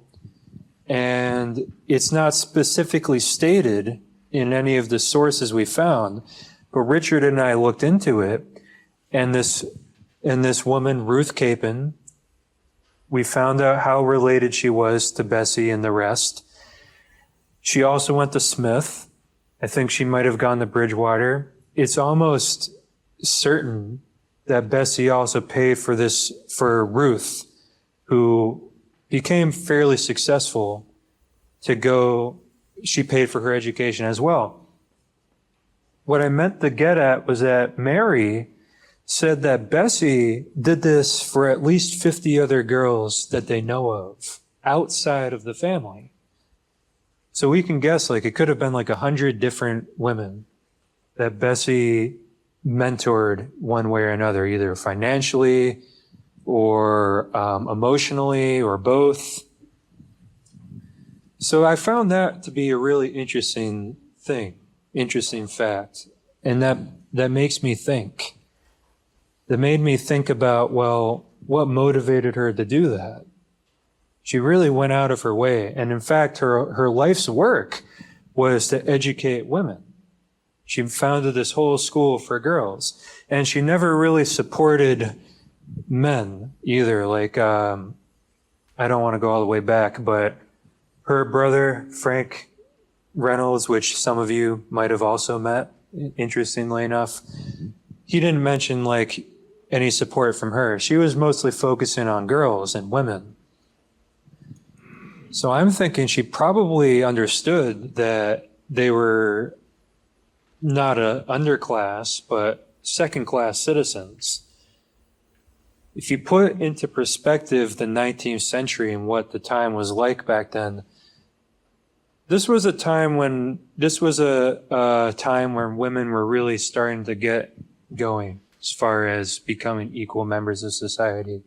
and it's not specifically stated in any of the sources we found, but Richard and I looked into it, and this woman, Ruth Capon, we found out how related she was to Bessie and the rest. She also went to Smith. I think she might have gone to Bridgewater. It's almost certain that Bessie also paid for Ruth, who became fairly successful, to go. She paid for her education as well. What I meant to get at was that Mary said that Bessie did this for at least 50 other girls that they know of outside of the family. So we can guess, like, it could have been like 100 different women that Bessie mentored one way or another, either financially or emotionally or both. So I found that to be a really interesting thing, interesting fact. And that makes me think. That made me think about, well, what motivated her to do that? She really went out of her way. And in fact, her life's work was to educate women. She founded this whole school for girls. And she never really supported men either. Like, I don't want to go all the way back, but her brother, Frank Reynolds, which some of you might have also met, interestingly enough, he didn't mention like any support from her. She was mostly focusing on girls and women. So I'm thinking she probably understood that they were not a underclass, but second-class citizens. If you put into perspective the 19th century and what the time was like back then, this was a time when women were really starting to get going as far as becoming equal members of society.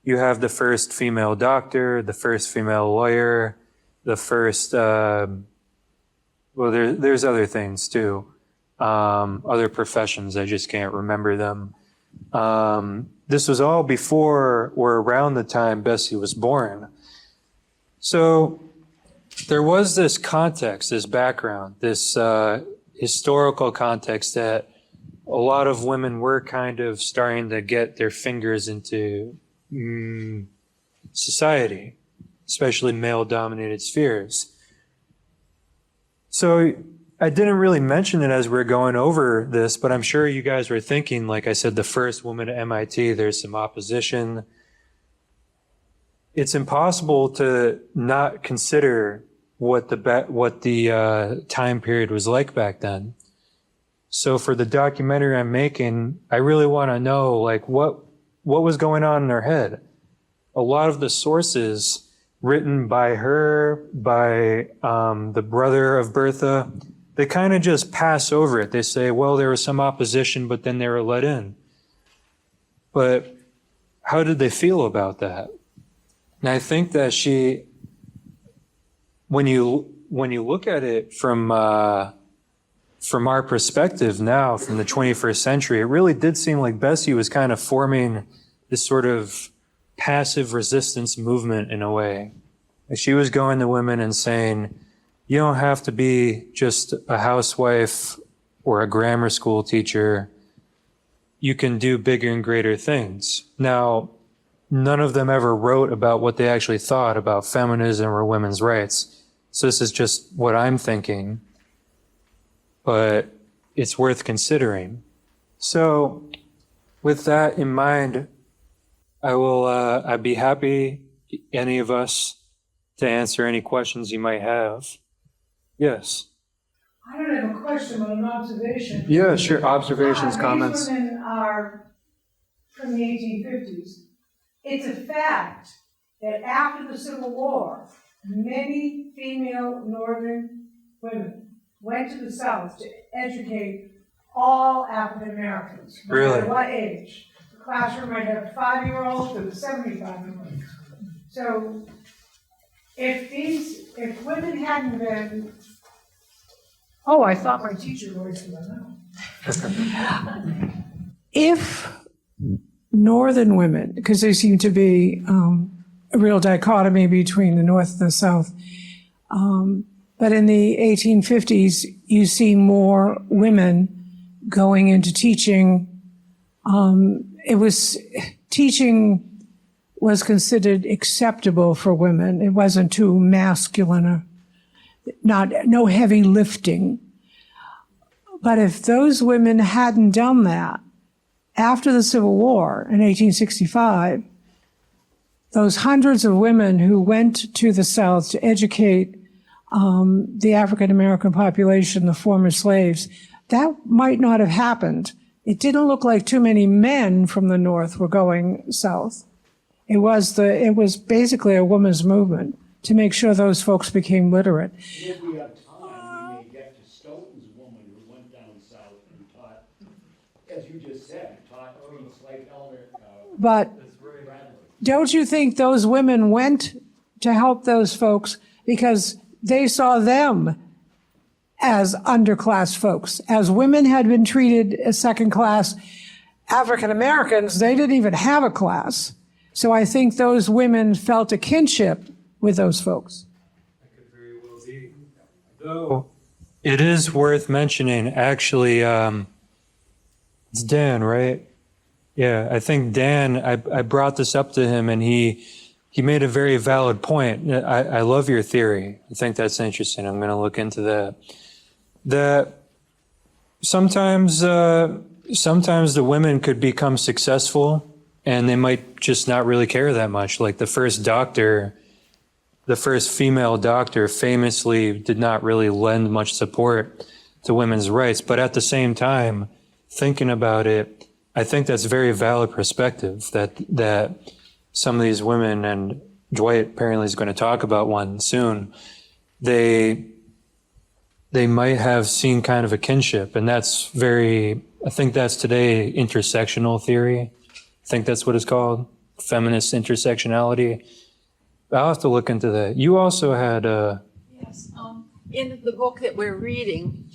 You have the first female doctor, the first female lawyer, the first, there's other things too. Other professions, I just can't remember them. This was all before or around the time Bessie was born. So there was this context, this background, this historical context that a lot of women were kind of starting to get their fingers into society, especially male-dominated spheres. So I didn't really mention it as we're going over this, but I'm sure you guys were thinking, like I said, the first woman at MIT, there's some opposition. It's impossible to not consider what the time period was like back then. So for the documentary I'm making, I really want to know like what was going on in her head. A lot of the sources written by her, by the brother of Bertha, they kind of just pass over it. They say, well, there was some opposition, but then they were let in. But how did they feel about that? And I think that when you look at it from our perspective now, from the 21st century, it really did seem like Bessie was kind of forming this sort of passive resistance movement in a way. Like she was going to women and saying, you don't have to be just a housewife or a grammar school teacher. You can do bigger and greater things. Now, none of them ever wrote about what they actually thought about feminism or women's rights. So this is just what I'm thinking, but it's worth considering. So with that in mind, I'd be happy, any of us, to answer any questions you might have. Yes. I don't have a question, but an observation. Yeah, sure. Observations, comments. These women are from the 1850s. It's a fact that after the Civil War, many female northern women went to the South to educate all African Americans, no Really? matter what age. The classroom might have 5-year-olds to the 75-year-olds. So if women hadn't been Oh, I thought my teacher always said that. If northern women, because there seemed to be a real dichotomy between the North and the South, but in the 1850s, you see more women going into teaching. Teaching was considered acceptable for women. It wasn't too masculine or no heavy lifting. But if those women hadn't done that after the Civil War in 1865, those hundreds of women who went to the South to educate the African American population, the former slaves, that might not have happened. It didn't look like too many men from the North were going south. It was basically a women's movement to make sure those folks became literate. If we have time, we may get to Stoughton's woman who went down south and taught, as you just said, taught things like Elmer. But don't you think those women went to help those folks because they saw them as underclass folks? As women had been treated as second class African Americans, they didn't even have a class. So I think those women felt a kinship with those folks. That could very well be. Though it is worth mentioning, actually, it's Dan, right? Yeah, I think Dan, I brought this up to him and he made a very valid point. I love your theory. I think that's interesting. I'm going to look into that. That sometimes the women could become successful and they might just not really care that much. Like the first female doctor famously did not really lend much support to women's rights. But at the same time, thinking about it, I think that's a very valid perspective that some of these women, and Dwight apparently is going to talk about one soon, they might have seen kind of a kinship. And I think that's today intersectional theory. I think that's what it's called, feminist intersectionality. I'll have to look into that. You also had Yes, in the book that we're reading,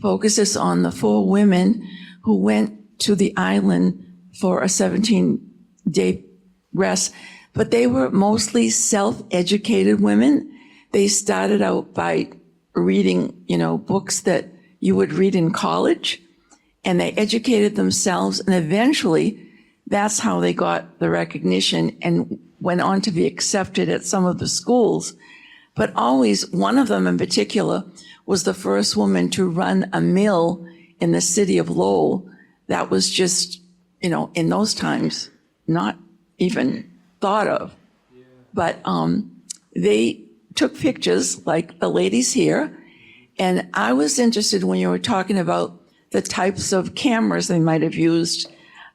focuses on the 4 women who went to the island for a 17-day rest, but they were mostly self-educated women. They started out by reading, books that you would read in college, and they educated themselves, and eventually that's how they got the recognition and went on to be accepted at some of the schools. But always, one of them in particular was the first woman to run a mill in the city of Lowell. That was just, in those times, not even thought of. Yeah. But they took pictures like the ladies here. And I was interested when you were talking about the types of cameras they might have used.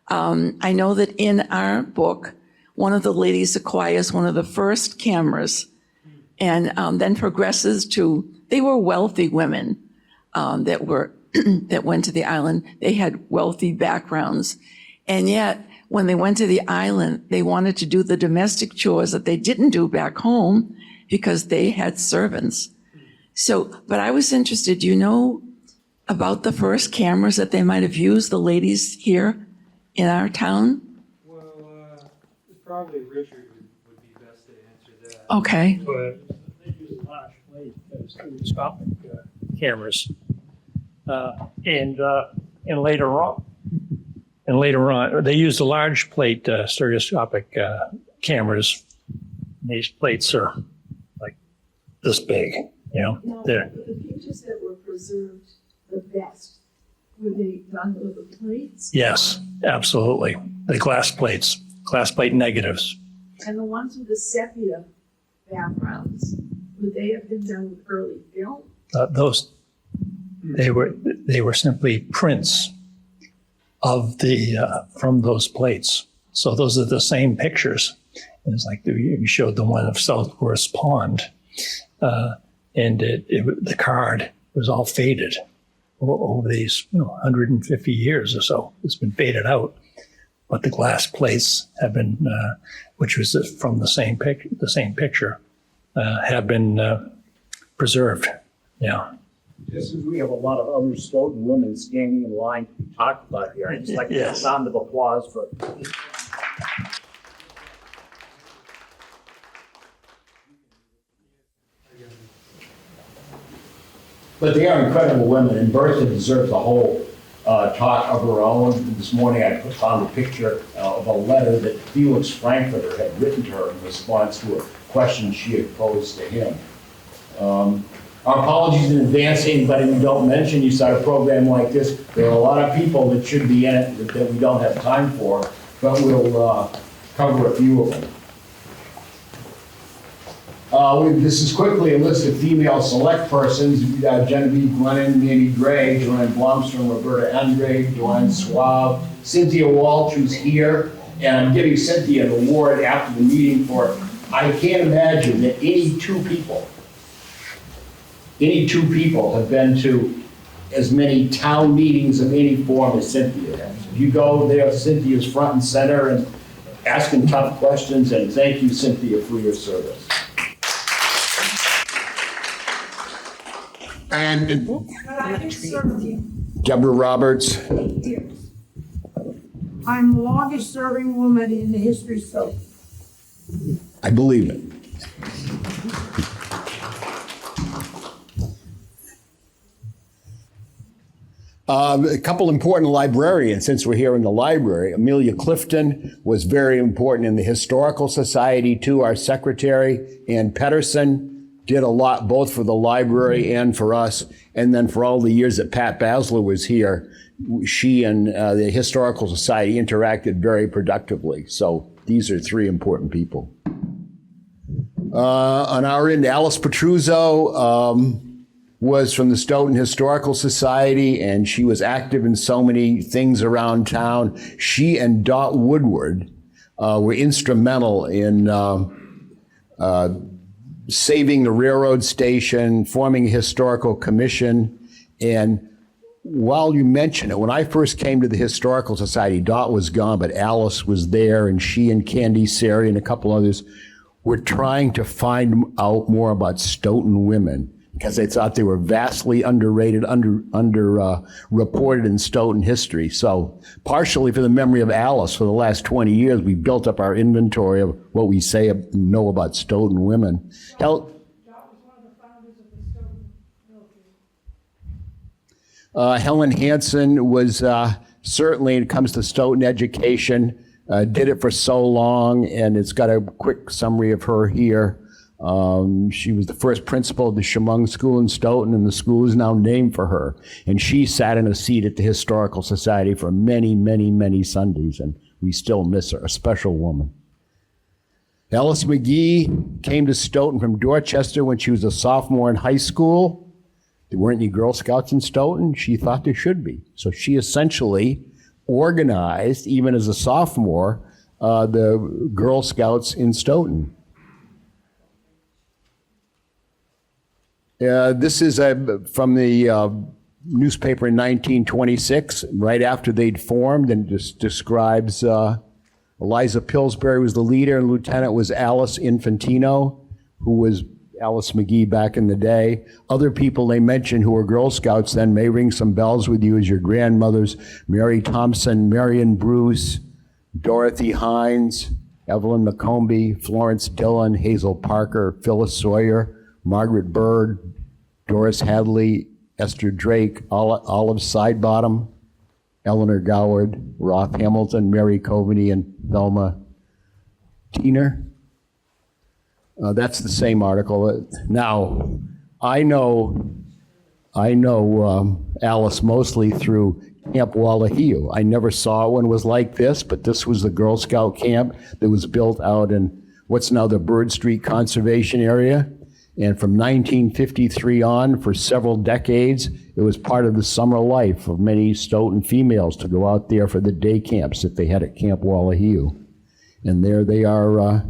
I know that in our book, one of the ladies acquires one of the first cameras and then progresses to, they were wealthy women that went to the island. They had wealthy backgrounds. And yet, when they went to the island, they wanted to do the domestic chores that they didn't do back home because they had servants. So, but I was interested, do you know about the first cameras that they might have used, the ladies here in our town? Well, probably Richard would be best to answer that. Okay. They use large plate stereoscopic cameras, and later on, they used a large plate stereoscopic cameras. These plates are like this big, Now, They're the pictures that were preserved the best, were they done with the plates? Yes, absolutely. The glass plates, glass plate negatives. And the ones with the sepia backgrounds, would they have been done with early film? They were simply prints of from those plates. So those are the same pictures. It's like we showed the one of Southworth Pond, and the card was all faded over these 150 years or so. It's been faded out, but the glass plates have been, which was from the same picture, have been preserved. Yeah. Just as we have a lot of other Stoughton women standing in line to be talked about here, I'd just like to give a Yes. round of applause for. But they are incredible women, and Bertha deserves a whole talk of her own. This morning I found a picture of a letter that Felix Frankfurter had written to her in response to a question she had posed to him. Our apologies in advance to anybody we don't mention. You start a program like this, there are a lot of people that should be in it that we don't have time for, but we'll cover a few of them. This is quickly a list of female select persons. Genevieve Glennon, Mamie Gray, Joanne Blomstrom, Roberta Andrade, Joanne Schwab, Cynthia Walsh, who's here, and I'm giving Cynthia an award after the meeting for, I can't imagine that any two people have been to as many town meetings of any form as Cynthia has. If you go there, Cynthia's front and center and asking tough questions, and thank you, Cynthia, for your service. And But I can serve you. Deborah Roberts. Years. I'm the longest serving woman in the history of Stoughton. I believe it. A couple important librarians, since we're here in the library. Amelia Clifton was very important in the Historical Society too, our secretary. Ann Pedersen did a lot both for the library and for us. And then for all the years that Pat Basler was here, she and the Historical Society interacted very productively. So these are three important people. On our end, Alice Petruzzo was from the Stoughton Historical Society, and she was active in so many things around town. She and Dot Woodward were instrumental in saving the railroad station, forming a historical commission. And while you mention it, when I first came to the Historical Society, Dot was gone, but Alice was there, and she and Candy Sari and a couple others were trying to find out more about Stoughton women, because they thought they were vastly underrated, reported in Stoughton history. So partially for the memory of Alice, for the last 20 years, we built up our inventory of what we know about Stoughton women. That was one of the founders of the Stoughton military. Helen Hansen was certainly, when it comes to Stoughton education, did it for so long, and it's got a quick summary of her here. She was the first principal of the Chemung School in Stoughton, and the school is now named for her. And she sat in a seat at the Historical Society for many, many, many Sundays, and we still miss her, a special woman. Alice McGee came to Stoughton from Dorchester when she was a sophomore in high school. There weren't any Girl Scouts in Stoughton. She thought there should be. So she essentially organized, even as a sophomore, the Girl Scouts in Stoughton. This is from the newspaper in 1926, right after they'd formed, and just describes Eliza Pillsbury was the leader, and lieutenant was Alice Infantino, who was Alice McGee back in the day. Other people they mentioned who were Girl Scouts then may ring some bells with you as your grandmothers: Mary Thompson, Marion Bruce, Dorothy Hines, Evelyn McCombie, Florence Dillon, Hazel Parker, Phyllis Sawyer, Margaret Bird, Doris Hadley, Esther Drake, Olive Sidebottom, Eleanor Goward, Roth Hamilton, Mary Coveney, and Velma Teener. That's the same article. Now, I know Alice mostly through Camp Wallaheo. I never saw one was like this, but this was the Girl Scout camp that was built out in what's now the Bird Street Conservation Area. And from 1953 on, for several decades, it was part of the summer life of many Stoughton females to go out there for the day camps that they had at Camp Wallaheo. And there they are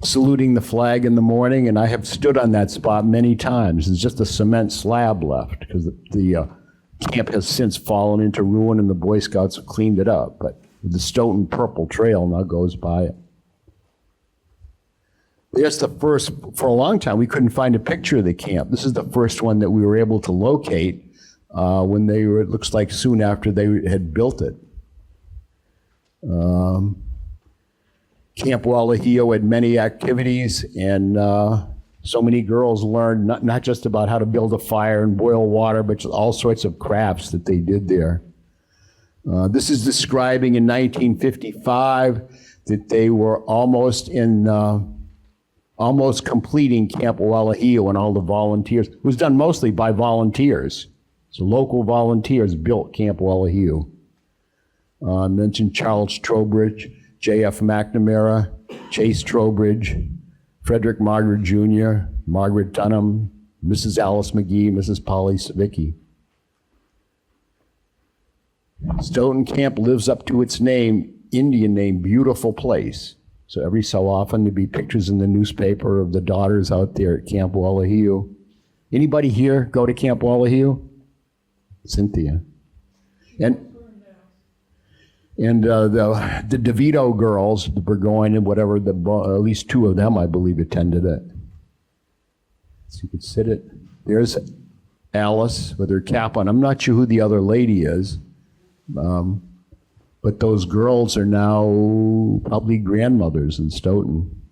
saluting the flag in the morning, and I have stood on that spot many times. There's just a cement slab left because the camp has since fallen into ruin and the Boy Scouts have cleaned it up. But the Stoughton Purple Trail now goes by it. There's the first, for a long time, we couldn't find a picture of the camp. This is the first one that we were able to locate when they were, it looks like soon after they had built it. Camp Wallahio had many activities, and so many girls learned not just about how to build a fire and boil water, but all sorts of crafts that they did there. This is describing in 1955 that they were almost completing Camp Wallahio and all the volunteers. It was done mostly by volunteers. So local volunteers built Camp Wallahio. I mentioned Charles Trowbridge, J.F. McNamara, Chase Trowbridge, Frederick Margaret Jr., Margaret Dunham, Mrs. Alice McGee, Mrs. Polly Savicki. Stoughton Camp lives up to its name, Indian name, beautiful place. So every so often there'd be pictures in the newspaper of the daughters out there at Camp Wallahio. Anybody here go to Camp Wallahio? Cynthia. And the DeVito girls, the Burgoyne and whatever, at least two of them, I believe, attended it. So you could sit it. There's Alice with her cap on. I'm not sure who the other lady is. But those girls are now probably grandmothers in Stoughton.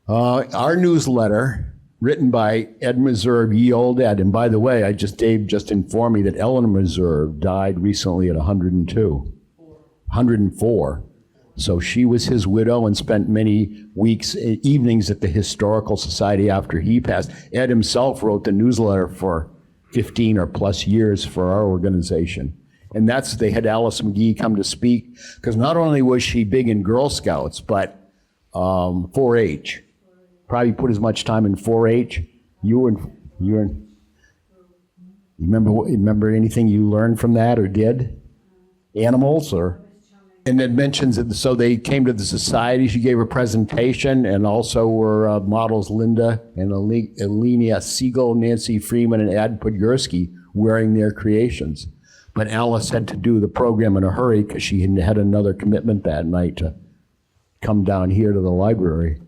Our newsletter, written by Ed Meserve, Ye Old Ed. And by the way, Dave just informed me that Eleanor Meserve died recently at 104. So she was his widow and spent many weeks, evenings at the Historical Society after he passed. Ed himself wrote the newsletter for 15 or plus years for our organization. And they had Alice McGee come to speak, because not only was she big in Girl Scouts, but 4-H. Probably put as much time in 4-H. You remember anything you learned from that or did? Animals or? And it mentions that, so they came to the society, she gave a presentation, and also were models Linda and Alenia Siegel, Nancy Freeman, and Ad Podgorski wearing their creations. But Alice had to do the program in a hurry because she had another commitment that night to come down here to the library.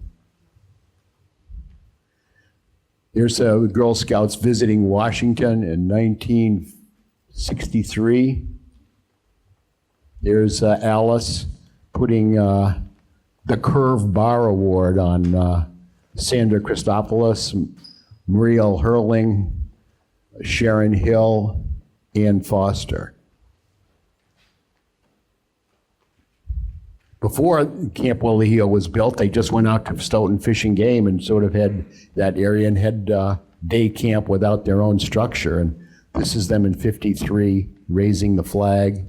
Here's the Girl Scouts visiting Washington in 1963. There's Alice putting the Curve Bar Award on Sandra Christopoulos, Muriel Hurling, Sharon Hill, Ann Foster. Before Camp Wallahio was built, they just went out to Stoughton Fish and Game and sort of had that area and had day camp without their own structure. And this is them in 53 raising the flag,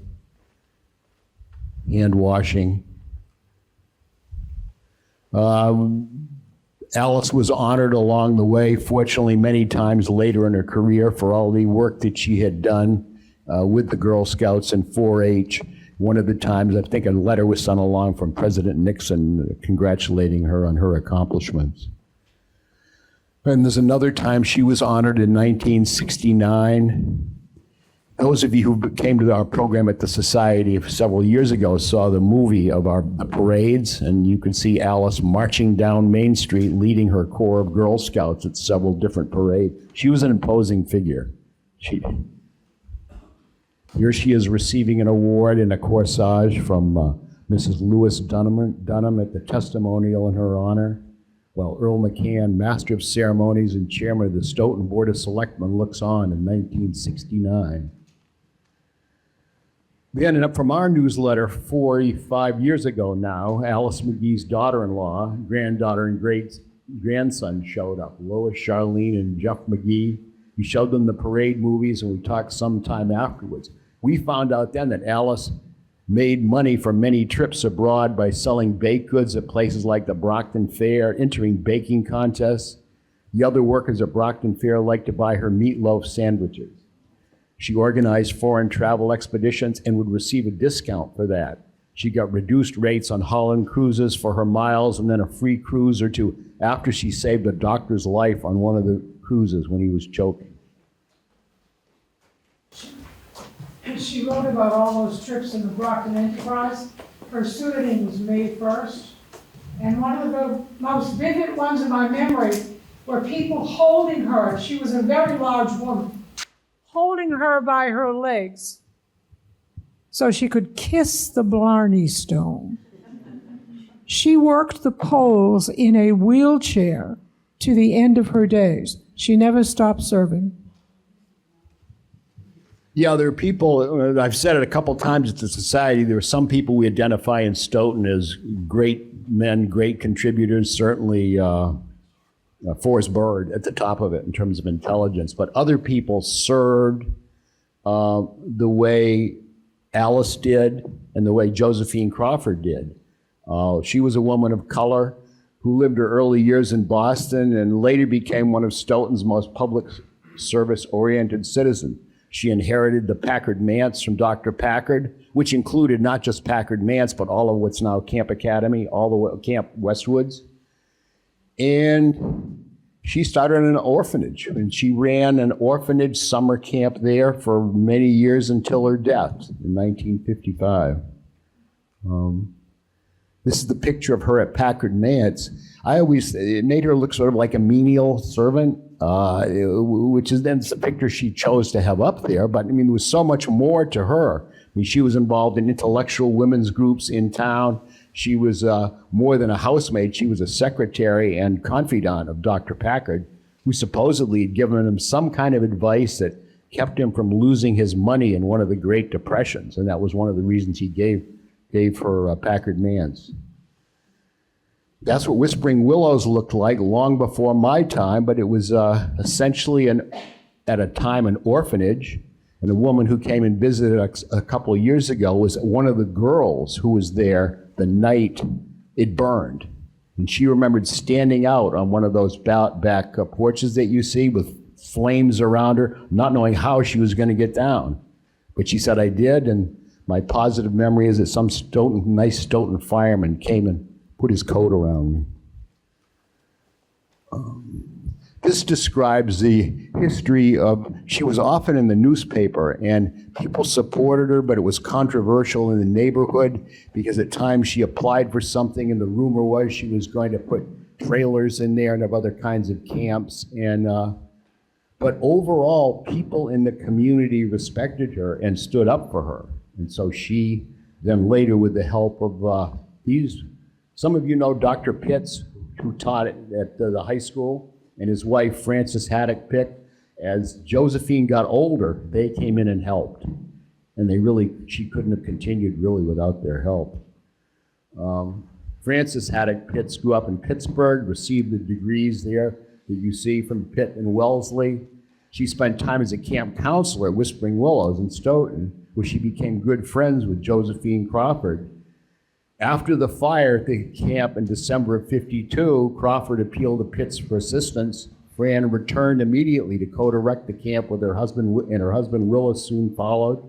hand washing. Alice was honored along the way, fortunately many times later in her career, for all the work that she had done with the Girl Scouts and 4-H. One of the times, I think a letter was sent along from President Nixon congratulating her on her accomplishments. And there's another time she was honored in 1969. Those of you who came to our program at the Society several years ago saw the movie of the parades, and you can see Alice marching down Main Street leading her corps of Girl Scouts at several different parades. She was an imposing figure. Here she is receiving an award in a corsage from Mrs. Lewis Dunham at the testimonial in her honor, while Earl McCann, Master of Ceremonies and Chairman of the Stoughton Board of Selectmen, looks on in 1969. Then, up from our newsletter 45 years ago now, Alice McGee's daughter-in-law, granddaughter, and great-grandson showed up, Lois, Charlene, and Jeff McGee. We showed them the parade movies, and we talked sometime afterwards. We found out then that Alice made money from many trips abroad by selling baked goods at places like the Brockton Fair, entering baking contests. The other workers at Brockton Fair liked to buy her meatloaf sandwiches. She organized foreign travel expeditions and would receive a discount for that. She got reduced rates on Holland cruises for her miles and then a free cruise or two after she saved a doctor's life on one of the cruises when he was choking. She wrote about all those trips in the Brockton Enterprise, her pseudonym was May 1st. And one of the most vivid ones in my memory were people holding her. She was a very large woman, holding her by her legs so she could kiss the Blarney Stone. She worked the poles in a wheelchair to the end of her days. She never stopped serving. Yeah, there are people, I've said it a couple times at the society, there are some people we identify in Stoughton as great men, great contributors, certainly Forrest Bird at the top of it in terms of intelligence, but other people served the way Alice did and the way Josephine Crawford did. She was a woman of color who lived her early years in Boston and later became one of Stoughton's most public service-oriented citizens. She inherited the Packard Manse from Dr. Packard, which included not just Packard Manse, but all of what's now Camp Academy, all the way Camp Westwoods. And she started an orphanage, and she ran an orphanage summer camp there for many years until her death in 1955. This is the picture of her at Packard Manse. It made her look sort of like a menial servant, which is then the picture she chose to have up there. But I mean, there was so much more to her. I mean, she was involved in intellectual women's groups in town. She was more than a housemaid. She was a secretary and confidant of Dr. Packard, who supposedly had given him some kind of advice that kept him from losing his money in one of the Great Depressions. And that was one of the reasons he gave her Packard Manse. That's what Whispering Willows looked like long before my time, but it was essentially at a time an orphanage. And a woman who came and visited a couple of years ago was one of the girls who was there the night it burned. And she remembered standing out on one of those back porches that you see with flames around her, not knowing how she was going to get down. But she said, I did, and my positive memory is that some nice Stoughton fireman came and put his coat around me. This describes the history of, she was often in the newspaper and people supported her, but it was controversial in the neighborhood because at times she applied for something and the rumor was she was going to put trailers in there and have other kinds of camps. But overall, people in the community respected her and stood up for her. And so she then later, with the help of some of you know Dr. Pitts, who taught at the high school, and his wife, Frances Haddock Pitt. As Josephine got older, they came in and helped. And she couldn't have continued really without their help. Frances Haddock Pitts grew up in Pittsburgh, received the degrees there that you see from Pitt and Wellesley. She spent time as a camp counselor at Whispering Willows in Stoughton, where she became good friends with Josephine Crawford. After the fire at the camp in December of '52, Crawford appealed to Pitts for assistance. Fran returned immediately to co-direct the camp with her husband, and her husband Willis soon followed.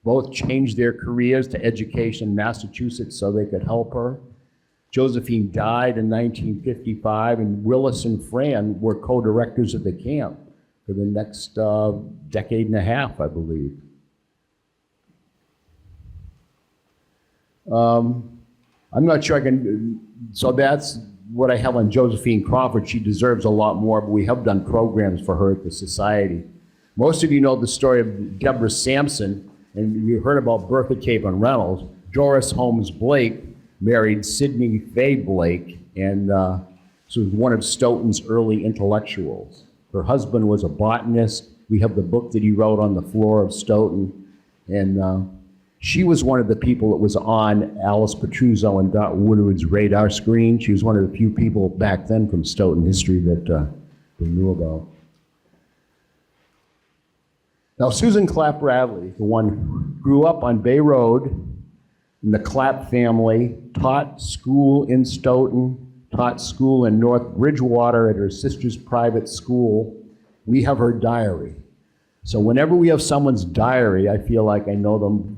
Both changed their careers to education in Massachusetts so they could help her. Josephine died in 1955, and Willis and Fran were co-directors of the camp for the next decade and a half, I believe. I'm not sure I can, so that's what I have on Josephine Crawford. She deserves a lot more, but we have done programs for her at the Society. Most of you know the story of Deborah Sampson, and you heard about Bertha Capon Reynolds. Doris Holmes Blake married Sidney Fay Blake, and she was one of Stoughton's early intellectuals. Her husband was a botanist. We have the book that he wrote on the floor of Stoughton, and she was one of the people that was on Alice Petruzzo and Dot Woodward's radar screen. She was one of the few people back then from Stoughton history that they knew about. Now, Susan Clapp Radley, the one who grew up on Bay Road in the Clapp family, taught school in Stoughton, taught school in North Bridgewater at her sister's private school. We have her diary. So whenever we have someone's diary, I feel like I know them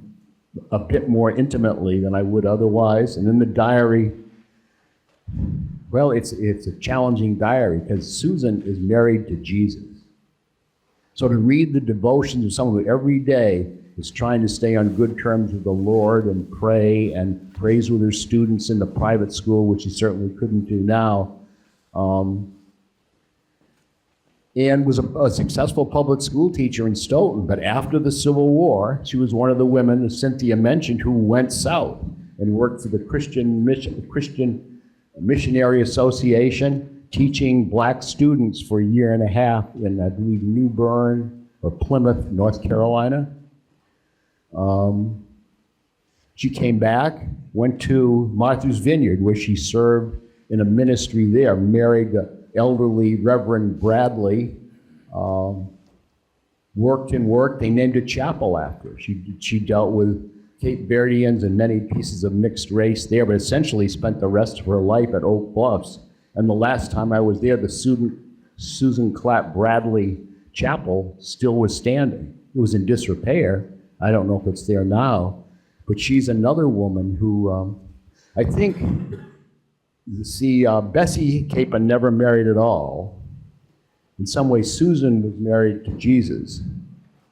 a bit more intimately than I would otherwise. And in the diary, well, it's a challenging diary because Susan is married to Jesus. So to read the devotions of someone who every day was trying to stay on good terms with the Lord and pray and praise with her students in the private school, which she certainly couldn't do now. And was a successful public school teacher in Stoughton. But after the Civil War, she was one of the women, as Cynthia mentioned, who went south and worked for the Christian Missionary Association, teaching black students for a year and a half in, I believe, New Bern or Plymouth, North Carolina. She came back, went to Martha's Vineyard, where she served in a ministry there, married the elderly Reverend Bradley, worked and worked. They named a chapel after her. She dealt with Cape Verdeans and many pieces of mixed race there, but essentially spent the rest of her life at Oak Bluffs. And the last time I was there, the Susan Clapp Bradley Chapel still was standing. It was in disrepair. I don't know if it's there now, but she's another woman who, I think, Bessie Capon never married at all. In some ways, Susan was married to Jesus.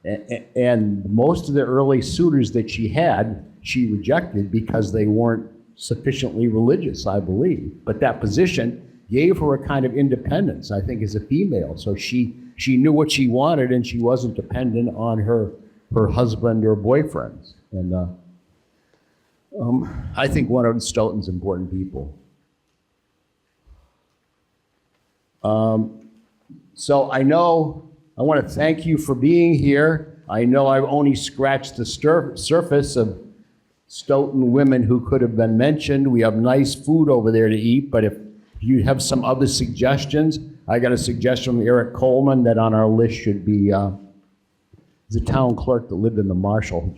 And most of the early suitors that she had, she rejected because they weren't sufficiently religious, I believe. But that position gave her a kind of independence, I think, as a female. So she knew what she wanted, and she wasn't dependent on her husband or boyfriends. And I think one of Stoughton's important people. So I want to thank you for being here. I know I've only scratched the surface of Stoughton women who could have been mentioned. We have nice food over there to eat, but if you have some other suggestions, I got a suggestion from Eric Coleman that on our list should be the town clerk that lived in the Marshall,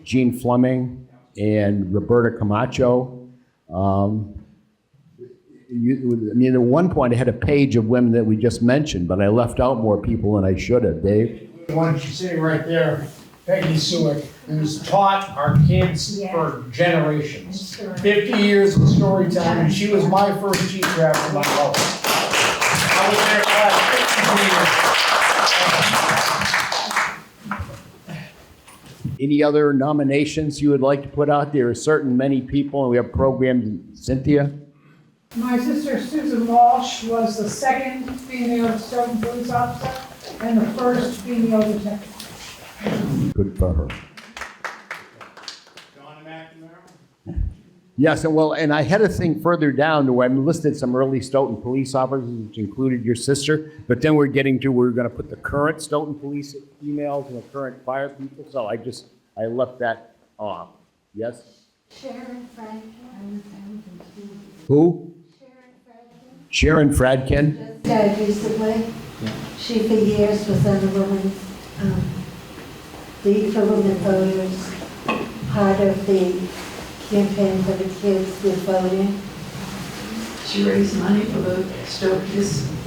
Jean Fleming, and Roberta Camacho. At one point I had a page of women that we just mentioned, but I left out more people than I should have. Dave? The one she's sitting right there, Peggy Sewick, who's taught our kids for generations. 50 years of storytelling, and she was my first teacher after my home. I was there for 53 years. Any other nominations you would like to put out? There are certain many people, and we have programs. Cynthia? My sister Susan Walsh was the second female Stoughton police officer and the first female detective. Good for her. Donna McNamara? Yes, and I had a thing further down where I listed some early Stoughton police officers, which included your sister, but then we're going to put the current Stoughton police emails and the current fire people, so I left that off. Yes? Sharon Franklin. Who? Sharon Fradkin. Just died recently. She for years was on the women's League for Women Voters, part of the campaign for the kids with voting. She raised money for this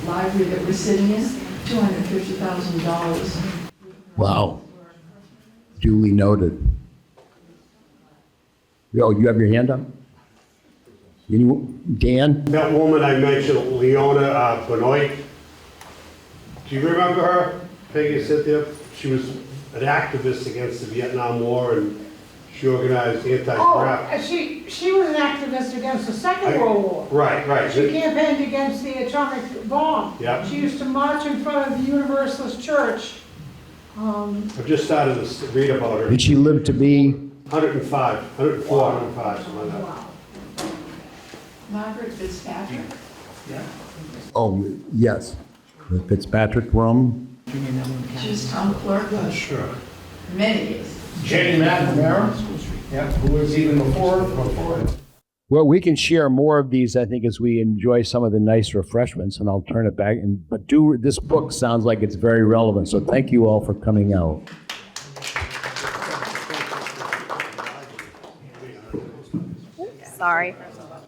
library that we're sitting in, $250,000. Wow. Duly noted. Oh, you have your hand up? Dan? That woman I mentioned, Leona Benoit, do you remember her, Peggy Cynthia? She was an activist against the Vietnam War, and she organized anti-graft. Oh, she was an activist against the Second World War. Right. She campaigned against the atomic bomb. Yep. She used to march in front of the Universalist Church. I've just started to read about her. Did she live to be? 104, 105, something like that. Wow. Margaret Fitzpatrick. Oh, yes. The Fitzpatrick room. She was town clerk for many years. Jenny McNamara, who was even before. Well, we can share more of these, I think, as we enjoy some of the nice refreshments, and I'll turn it back. But this book sounds like it's very relevant, so thank you all for coming out. Sorry.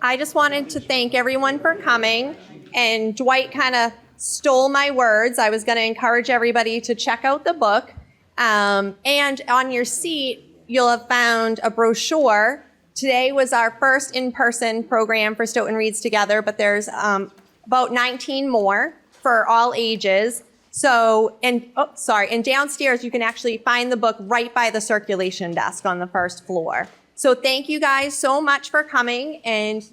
I just wanted to thank everyone for coming, and Dwight kind of stole my words. I was going to encourage everybody to check out the book, and on your seat, you'll have found a brochure. Today was our first in-person program for Stoughton Reads Together, but there's about 19 more for all ages. So, and downstairs you can actually find the book right by the circulation desk on the first floor. So thank you guys so much for coming. And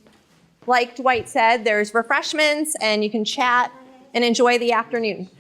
like Dwight said, there's refreshments and you can chat and enjoy the afternoon.